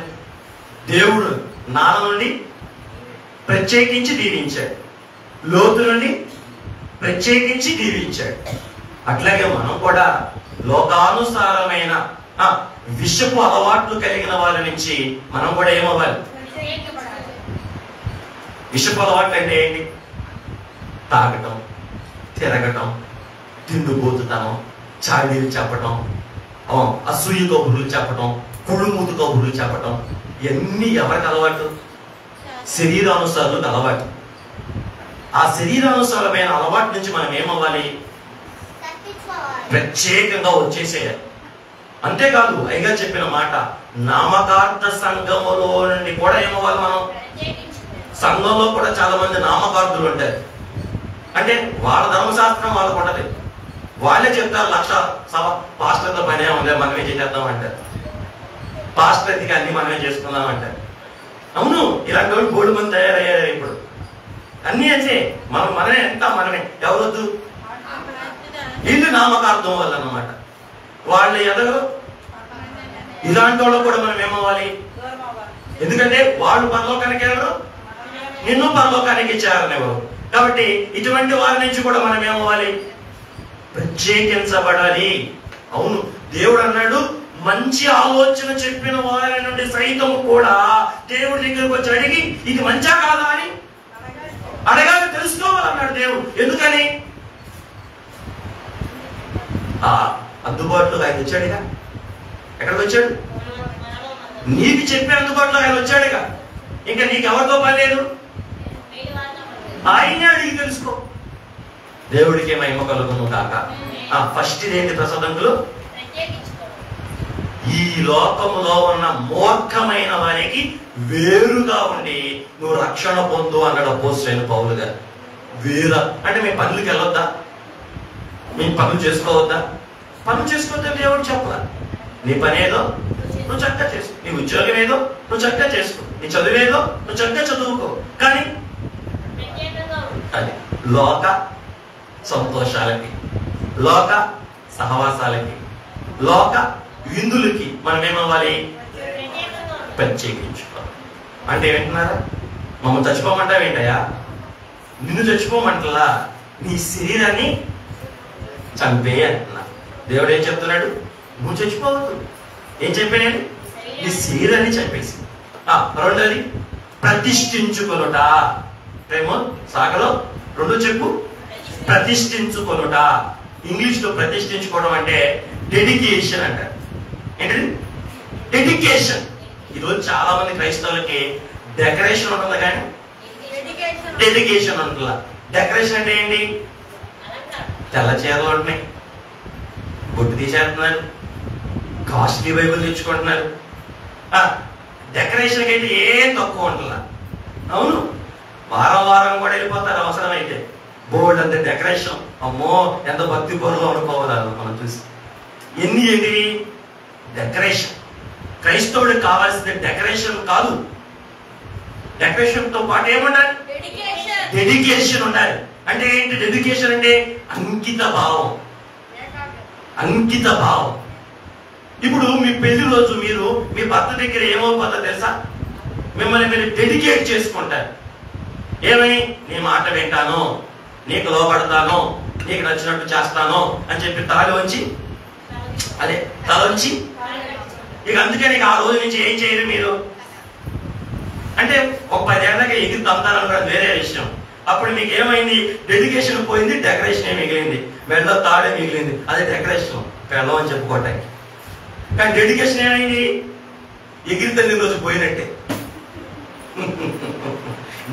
దేవుడు నాన్న నుండి ప్రత్యేకించి దీవించాడు, లోతు నుండి ప్రత్యేకించి దీవించాడు. అట్లాగే మనం కూడా లోకానుసారమైన విషపు అలవాట్లు కలిగిన వాళ్ళ నుంచి మనం కూడా ఏమవ్వాలి? విషపు అలవాట్లు అంటే ఏంటి? తాగటం, తిరగటం, తిండిపోతుతనం, చాడీలు చెప్పటం, అసూయ కబుర్లు చెప్పటం, కుళ్ళుమూతు కబుర్లు చెప్పటం, ఇవన్నీ ఎవరికి అలవాటు? శరీరానుసారులకు అలవాటు. ఆ శరీరానుసారమైన అలవాటు నుంచి మనం ఏమవ్వాలి? ప్రత్యేకంగా వచ్చేసేయాలి. అంతేకాదు అయ్యగా చెప్పిన మాట, నామకార్థ సంఘములో నుండి కూడా ఏమవ్వాలి మనం? సంఘంలో కూడా చాలా మంది నామకార్థులు ఉంటారు. అంటే వాళ్ళ ధర్మశాస్త్రం వాళ్ళకు ఉండదు. వాళ్ళే చెప్తారు, లక్ష సభ పాస్టర్తో పనే ఉంది, మనమే చేసేద్దాం అంటారు. పాస్టర్ ఎదికి అన్ని మనమే చేసుకుందాం అంటారు. అవును, ఇలాంటి వాళ్ళు గోడు మంది తయారయ్యారు ఇప్పుడు. అన్ని అంటే మనమే ఎంత మనమే. ఎవరొద్దు? వీళ్ళు నామకార్థం వల్ల అన్నమాట. వాళ్ళు ఎదగరు. ఇలాంటి వాళ్ళు కూడా మనం ఏమవ్వాలి? ఎందుకంటే వాళ్ళు పరలోకానికి ఎవరు? నిన్ను పరలోకానికి చేరనివ్వరు. కాబట్టి ఇటువంటి వారి నుంచి కూడా మనం ఏమవ్వాలి? ప్రత్యేకించబడాలి. అవును, దేవుడు అన్నాడు, మంచి ఆలోచన చెప్పిన వారి నుండి సైతం కూడా దేవుడి దగ్గరకు వచ్చి అడిగి ఇది మంచా కాదా అని అడగాలి, తెలుసుకోవాలన్నాడు దేవుడు. ఎందుకని? అందుబాటులో ఆయన వచ్చాడుగా. ఎక్కడికి వచ్చాడు? నీకు చెప్పే అందుబాటులో ఆయన వచ్చాడుగా. ఇంకా నీకు ఎవరితో పని లేదు, ఆయనే అడిగి తెలుసుకో. దేవుడికి మహిమ కలుగును కాక. ఫస్ట్ ఇదేంటి ప్రసాదంకులు? ఈ లోకములో ఉన్న మూర్ఖమైన వారికి వేరుగా ఉండి నువ్వు రక్షణ పొందు అన్నాడు అపోస్తలుడైన పౌలు గారు. వేర అంటే మీ పనులకి వెళ్ళొద్దా? మీ పనులు చేసుకోవద్దా? పనులు చేసుకోవద్దా దేవుడు చెప్పాల. నీ పని ఏదో నువ్వు చక్కగా చేసుకో, నీ ఉద్యోగం ఏదో నువ్వు చక్కగా చేసుకో, నీ చదువేదో నువ్వు చక్కగా చదువుకో. కానీ అది లోక సంతోషాలకి, లోక సహవాసాలకి, లోక విందులకి మనం ఏమవ్వాలి? ప్రత్యేకించుకోవాలి. అంటే ఏమంటున్నారా? మమ్మల్ని చచ్చిపోమంటావు ఏంటయ్యా? నిన్ను చచ్చిపోమంటలా, నీ శరీరాన్ని చంపే అంటున్నా. దేవుడు ఏం చెప్తున్నాడు? నువ్వు చచ్చిపోవద్దు. ఏం చెప్పాడు? నీ శరీరాన్ని చంపేసి. రెండోది ప్రతిష్ఠించుకొనుట. ప్రేమో సాగలో రెండు చెప్పు. ప్రతిష్ఠించుకొనుట. ఇంగ్లీష్ లో ప్రతిష్ఠించుకోవడం అంటే డెడికేషన్ అంటారు. ఏంటండి? డెడికేషన్. ఈరోజు చాలా మంది క్రైస్తవులకి డెకరేషన్ ఉంటుంది కానీ డెడికేషన్ ఉంటుందా? డెకరేషన్ అంటే ఏంటి? తెల్ల చీరలు ఉంటున్నాయి, బొట్టు తీసేస్తున్నారు, కాస్ట్లీ బైబుల్ తెచ్చుకుంటున్నారు. డెకరేషన్ అయితే ఏం తక్కువ ఉంటుందా? అవును, వారం వారం కూడా వెళ్ళిపోతారు అవసరమైతే. బోర్డు అంతే డెకరేషన్. అమ్మో ఎంత భక్తి పరులు అనుకోవాలి మనం చూసి. ఎన్ని ఏంటివి? డెకరేషన్. క్రైస్తవుడికి కావాల్సింది డెకరేషన్ కాదు. డెకరేషన్ తో పాటు ఏముండాలి? డెడికేషన్ ఉండాలి. అంటే ఏంటి డెడికేషన్ అంటే? అంకిత భావం. అంకిత భావం. ఇప్పుడు మీ పెళ్లి రోజు మీరు మీ భర్త దగ్గర ఏమవుతుందో తెలుసా? మిమ్మల్ని మీరు డెడికేట్ చేసుకుంటారు. ఏమని? నీ మాట వింటాను, నీకు లోపడతాను, నీకు నచ్చినట్టు చేస్తాను అని చెప్పి తల వంచి ఇక అందుకని ఆ రోజు నుంచి ఏం చేయరు మీరు. అంటే ఒక 10 ఏళ్ళకి ఎగిరి తంతారని వేరే విషయం. అప్పుడు మీకు ఏమైంది? డెడికేషన్ పోయింది, డెకరేషన్ మిగిలింది, మెడ తాడే మిగిలింది. అదే డెకరేషన్ పెళ్ళం అని చెప్పుకోవటానికి. కానీ డెడికేషన్ ఏమైంది? ఎగిరి తల్లి రోజు పోయినట్టే.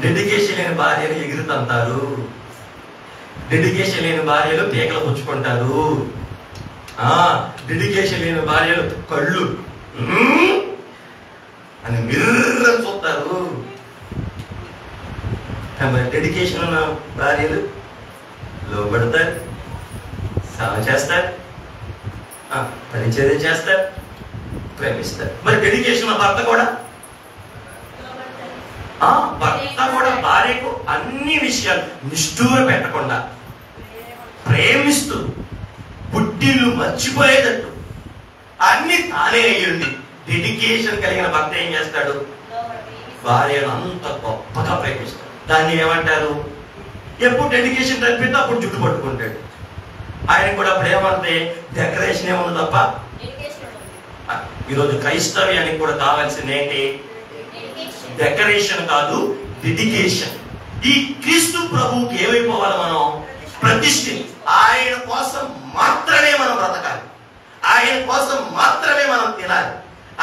డెడికేషన్ లేని భార్యలు ఎగురుతంటారు, డెడికేషన్ లేని భార్యలు పీకలు పుచ్చుకుంటారు, డెడికేషన్ లేని భార్యలు కళ్ళు అని మిర్రని చూస్తారు. డెడికేషన్ ఉన్న భార్యలు లోబడతారు, సేవ చేస్తారు, పరిచర్య చేస్తారు, ప్రేమిస్తారు. మరి డెడికేషన్ ఉన్న భర్త కూడా భార్యకు అన్ని విషయాలు నిష్ఠూర పెట్టకుండా ప్రేమిస్తూ పుట్టిల్లు మర్చిపోయేటట్టు అన్ని తానే అయ్యుండి డెడికేషన్ కలిగిన భర్త ఏం చేస్తాడు? భార్యను అంత గొప్పగా ప్రేమిస్తాడు. దాన్ని ఏమంటారు? ఎప్పుడు డెడికేషన్ తప్పితే అప్పుడు జుట్టు పట్టుకుంటాడు. ఆయన కూడా అప్పుడు ఏమంటే డెకరేషన్ ఏముంది తప్ప. ఈరోజు క్రైస్తవ్యానికి కూడా కావాల్సింది ఏంటి? డెకరేషన్ కాదు, డెడికేషన్. ఈ క్రీస్తు ప్రభువుకి ఏమైపోవాలి? మనం ప్రతిష్ఠని. ఆయన కోసం మాత్రమే మనం బ్రతకాలి, ఆయన కోసం మాత్రమే మనం తినాలి,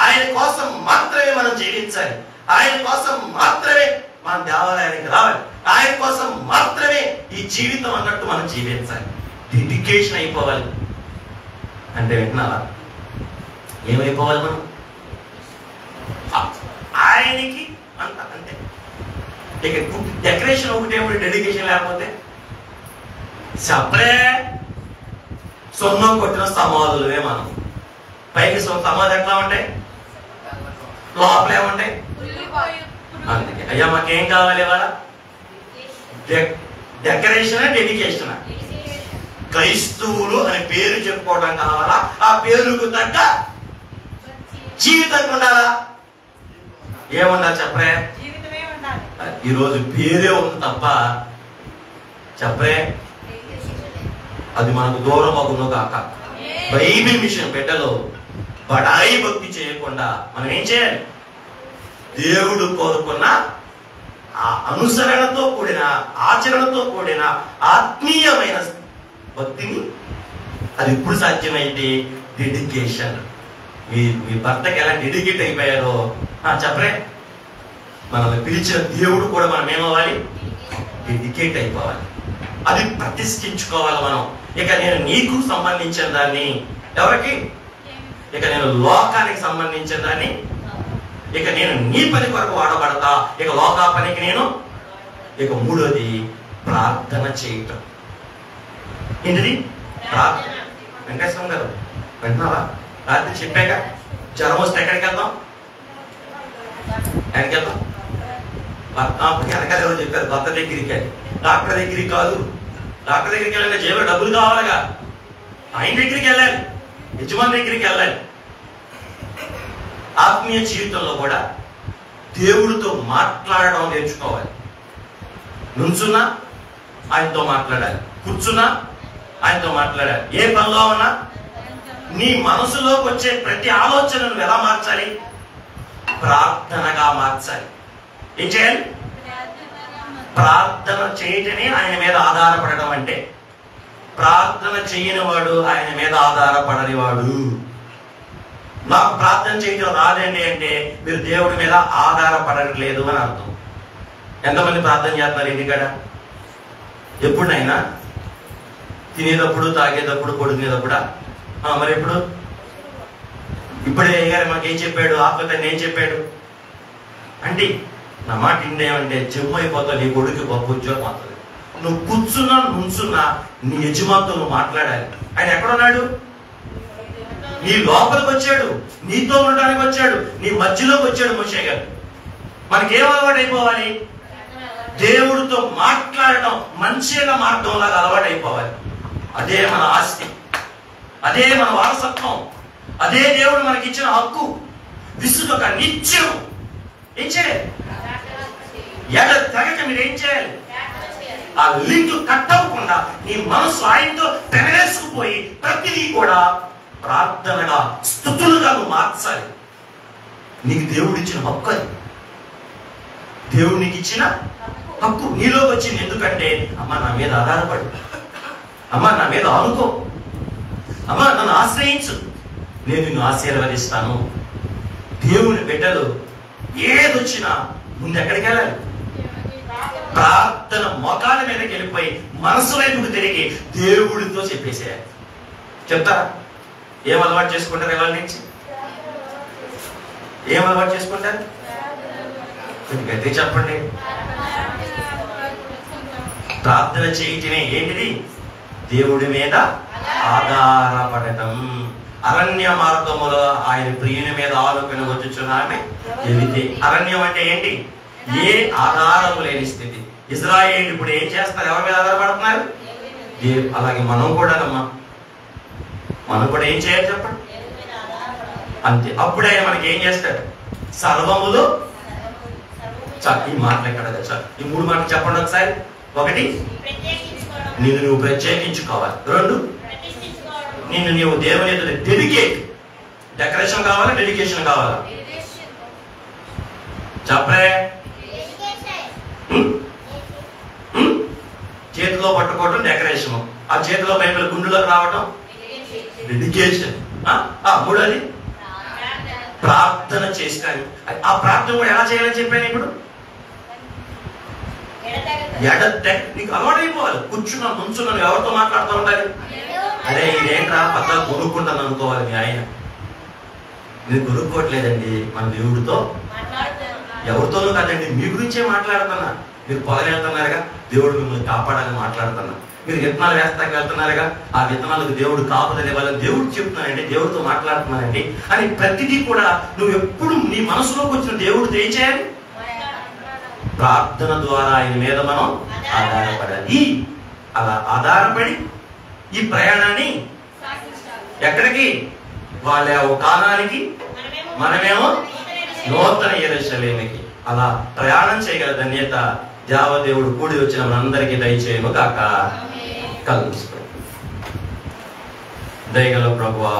ఆయన కోసం మాత్రమే మనం జీవించాలి, ఆయన కోసం మాత్రమే మన దేవాలయానికి రావాలి, ఆయన కోసం మాత్రమే ఈ జీవితం అన్నట్టు మనం జీవించాలి. డెడికేషన్ అయిపోవాలి. అంటే వింటున్నారా? ఏమైపోవాలి మనం? ఆయనకి అంత అంతే. ఇక డెకరేషన్ ఒకటే, డెడికేషన్ లేకపోతే చెప్పలే. సొన్నం కొట్టిన సమాధులమే మనం. పైకి సమాధి ఎట్లా ఉంటాయి, లోపల ఏముంటాయి. అందుకే అయ్యా మాకేం కావాలి ఇవాళ? Decoration, dedication. క్రైస్తవులు అని పేరు చెప్పుకోవడం కావాలా? ఆ పేరుకు తగ్గ జీవితం ఉండాలా? ఏముండాలి చెప్పరే? ఈరోజు పేరే ఉంది తప్ప చెప్పరే అది మనకు దూరం అవును కాక. బైబిల్ మిషన్ బిడ్డలో బడాయి భక్తి చేయకుండా మనం ఏం చేయాలి? దేవుడు కోరుకున్న ఆ అనుసరణతో కూడిన, ఆచరణతో కూడిన ఆత్మీయమైన భక్తిని. అది ఇప్పుడు సాధ్యమైంది డెడికేషన్. మీ భర్తకి ఎలా డెడికేట్ అయిపోయారో చెప్పరే. మనల్ని పిలిచిన దేవుడు కూడా మనం ఏమవ్వాలి? డెడికేట్ అయిపోవాలి. అది ప్రతిష్ఠించుకోవాలి మనం. ఇక నేను నీకు సంబంధించిన దాన్ని ఎవరికి? ఇక నేను లోకానికి సంబంధించిన దాన్ని, ఇక నేను నీ పని కొరకు వాడబడతా, ఇక లోకా పనికి నేను. ఇక మూడోది ప్రార్థన చేయటం. ఏంటిది? ప్రార్థన. వెంకటేశ్వరం గారు వింటున్నావా? రాత్రి చెప్పాక జ్వరం వస్తే ఎక్కడికి వెళ్దాం? ఎక్కడికి వెళ్దాం? వెనకాల ఎవరు చెప్పారు? భర్త దగ్గరికి అని. డాక్టర్ దగ్గరికి కాదు. డాక్టర్ దగ్గరికి వెళ్ళాలి, జేబులో డబ్బులు కావాలిగా. ఆయన దగ్గరికి వెళ్ళాలి, యజమాని దగ్గరికి వెళ్ళాలి. ఆత్మీయ జీవితంలో కూడా దేవుడితో మాట్లాడడం నేర్చుకోవాలి. నుంచున్నా ఆయనతో మాట్లాడాలి, కూర్చున్నా ఆయనతో మాట్లాడాలి. ఏ పనిలో ఉన్నా నీ మనసులోకి వచ్చే ప్రతి ఆలోచనను ఎలా మార్చాలి? ప్రార్థనగా మార్చాలి. ఏం చేయాలి? ప్రార్థన చేయటమే ఆయన మీద ఆధారపడడం. అంటే ప్రార్థన చేయని వాడు ఆయన మీద ఆధారపడని వాడు. నాకు ప్రార్థన చేయడం రాదండి అంటే మీరు దేవుడి మీద ఆధారపడట్లేదు అని అర్థం. ఎంతమంది ప్రార్థన చేస్తున్నారు ఇంటికాడ? ఎప్పుడైనా తినేటప్పుడు, తాగేటప్పుడు, కొడుకునేటప్పుడా? మరి ఎప్పుడు? ఇప్పుడే గారు మాకేం చెప్పాడు? ఆత్మతండ్రి ఏం చెప్పాడు అంటే నా మాట ఇండేమంటే జమ్ము అయిపోతావు, నీ కొడుకు గొప్ప ఉద్యోగం అవుతుంది. నువ్వు కూర్చున్నా నుంచున్నా నీ యజమానితో నువ్వు మాట్లాడాలి. ఆయన ఎక్కడున్నాడు? నీ లోపలికి వచ్చాడు, నీతో ఉండడానికి వచ్చాడు, నీ మధ్యలోకి వచ్చాడు. మోషే గారు మనకేం అలవాటు అయిపోవాలి? దేవుడితో మాట్లాడటం మంచిగా మార్గంలాగా అలవాటు అయిపోవాలి. అదే మన ఆస్తి, అదే మన వారసత్వం, అదే దేవుడు మనకి ఇచ్చిన హక్కు. విసుగక నిత్యం ఏం చేయాలి? ఎడ తెగక మీరు ఏం చేయాలి? ఆ లింక్ కట్ అవ్వకుండా నీ మనసు ఆయనతో పెనవేసుకుపోయి ప్రతిదీ కూడా ప్రార్థనగా, స్తుతులుగా నువ్వు మార్చాలి. నీకు దేవుడు ఇచ్చిన హక్కు అది. దేవుడు నీకు ఇచ్చిన హక్కు నీలోకి వచ్చింది. ఎందుకంటే అమ్మ నా మీద ఆధారపడు, అమ్మ నా మీద ఆనుకో, అమ్మ నన్ను ఆశ్రయించు, నేను నిన్ను ఆశీర్వదిస్తాను. దేవుని బిడ్డలు ఏదొచ్చినా ముందు ఎక్కడికి వెళ్ళాలి? ప్రార్థన మోకాల మీదకి వెళ్ళిపోయి మనసు వైపుకు తిరిగి దేవుడితో చెప్పేసేయాలి. చెప్తారా? ఏం అలవాటు చేసుకుంటారు? ఇవాళ నుంచి ఏం అలవాటు చేసుకుంటారు? గట్టి చెప్పండి. ప్రార్థన చేయటమే ఏంటిది? దేవుడి మీద ఆధారపడటం. అరణ్య మార్గములో ఆయన ప్రియుని మీద ఆలోచన వచ్చుచున్నామే చెబితే. అరణ్యం అంటే ఏంటి? ఏ ఆధారం లేని స్థితి. ఇజ్రాయేల్ ఇప్పుడు ఏం చేస్తారు? ఎవరి మీద ఆధారపడుతున్నారు? అలాగే మనం కూడా ఏం చేయాలి చెప్పండి? అంతే. అప్పుడు ఆయన మనకి ఏం చేస్తాడు? సర్వములు. ఈ మాటలు ఎక్కడ సార్? ఈ 3 మాటలు చెప్పండి ఒకసారి. 1, నిన్ను నువ్వు ప్రత్యేకించుకోవాలి. 2, నిన్ను నీవు దేవుని ఎదుట డెడికేట్. డెకరేషన్ కావాలా, డెడికేషన్ కావాలా? చెప్పరే. చేతిలో పట్టుకోవటం డెకరేషన్, ఆ చేతిలో బైబిల్ గుండెలోకి రావటం డెడికేషన్. 3, ప్రార్థన చేస్తాను. ఆ ప్రార్థన కూడా ఎలా చేయాలని చెప్పాను ఇప్పుడు. నీకు అలవాటు అయిపోవాలి. కూర్చున్నాను, నుంచున్నాను, ఎవరితో మాట్లాడుతూ ఉండాలి. అరే ఇదేంట్రా పక్కన కొనుక్కుంటాను అనుకోవాలి. మీ ఆయన మీరు కొనుక్కోవట్లేదండి, మన దేవుడితో ఎవరితోనూ కాదండి, మీ గురించే మాట్లాడుతున్నా. మీరు పొలం వెళ్తున్నారుగా, దేవుడు మిమ్మల్ని కాపాడాలని మాట్లాడుతున్నా. మీరు విత్తనాలు వేస్తాకి వెళ్తున్నారుగా, ఆ విత్తనాలకు దేవుడు కాపుదలే వాళ్ళని దేవుడు చెప్తున్నానండి, దేవుడితో మాట్లాడుతున్నానండి అని ప్రతిదీ కూడా నువ్వు ఎప్పుడు నీ మనసులోకి వచ్చిన దేవుడితో ఏం చేయాలి? ప్రార్థన ద్వారా ఆయన మీద మనం ఆధారపడాలి. అలా ఆధారపడి ఈ ప్రయాణాన్ని ఎక్కడికి? వాళ్ళ కాలానికి, మనమేమో నూతన యెరూషలేముకి. అలా ప్రయాణం చేయగల ధన్యత దేవదేవుడు కూడి వచ్చిన మనందరికీ దయచేయను కాక. కలుసుకో. దయగల ప్రభువా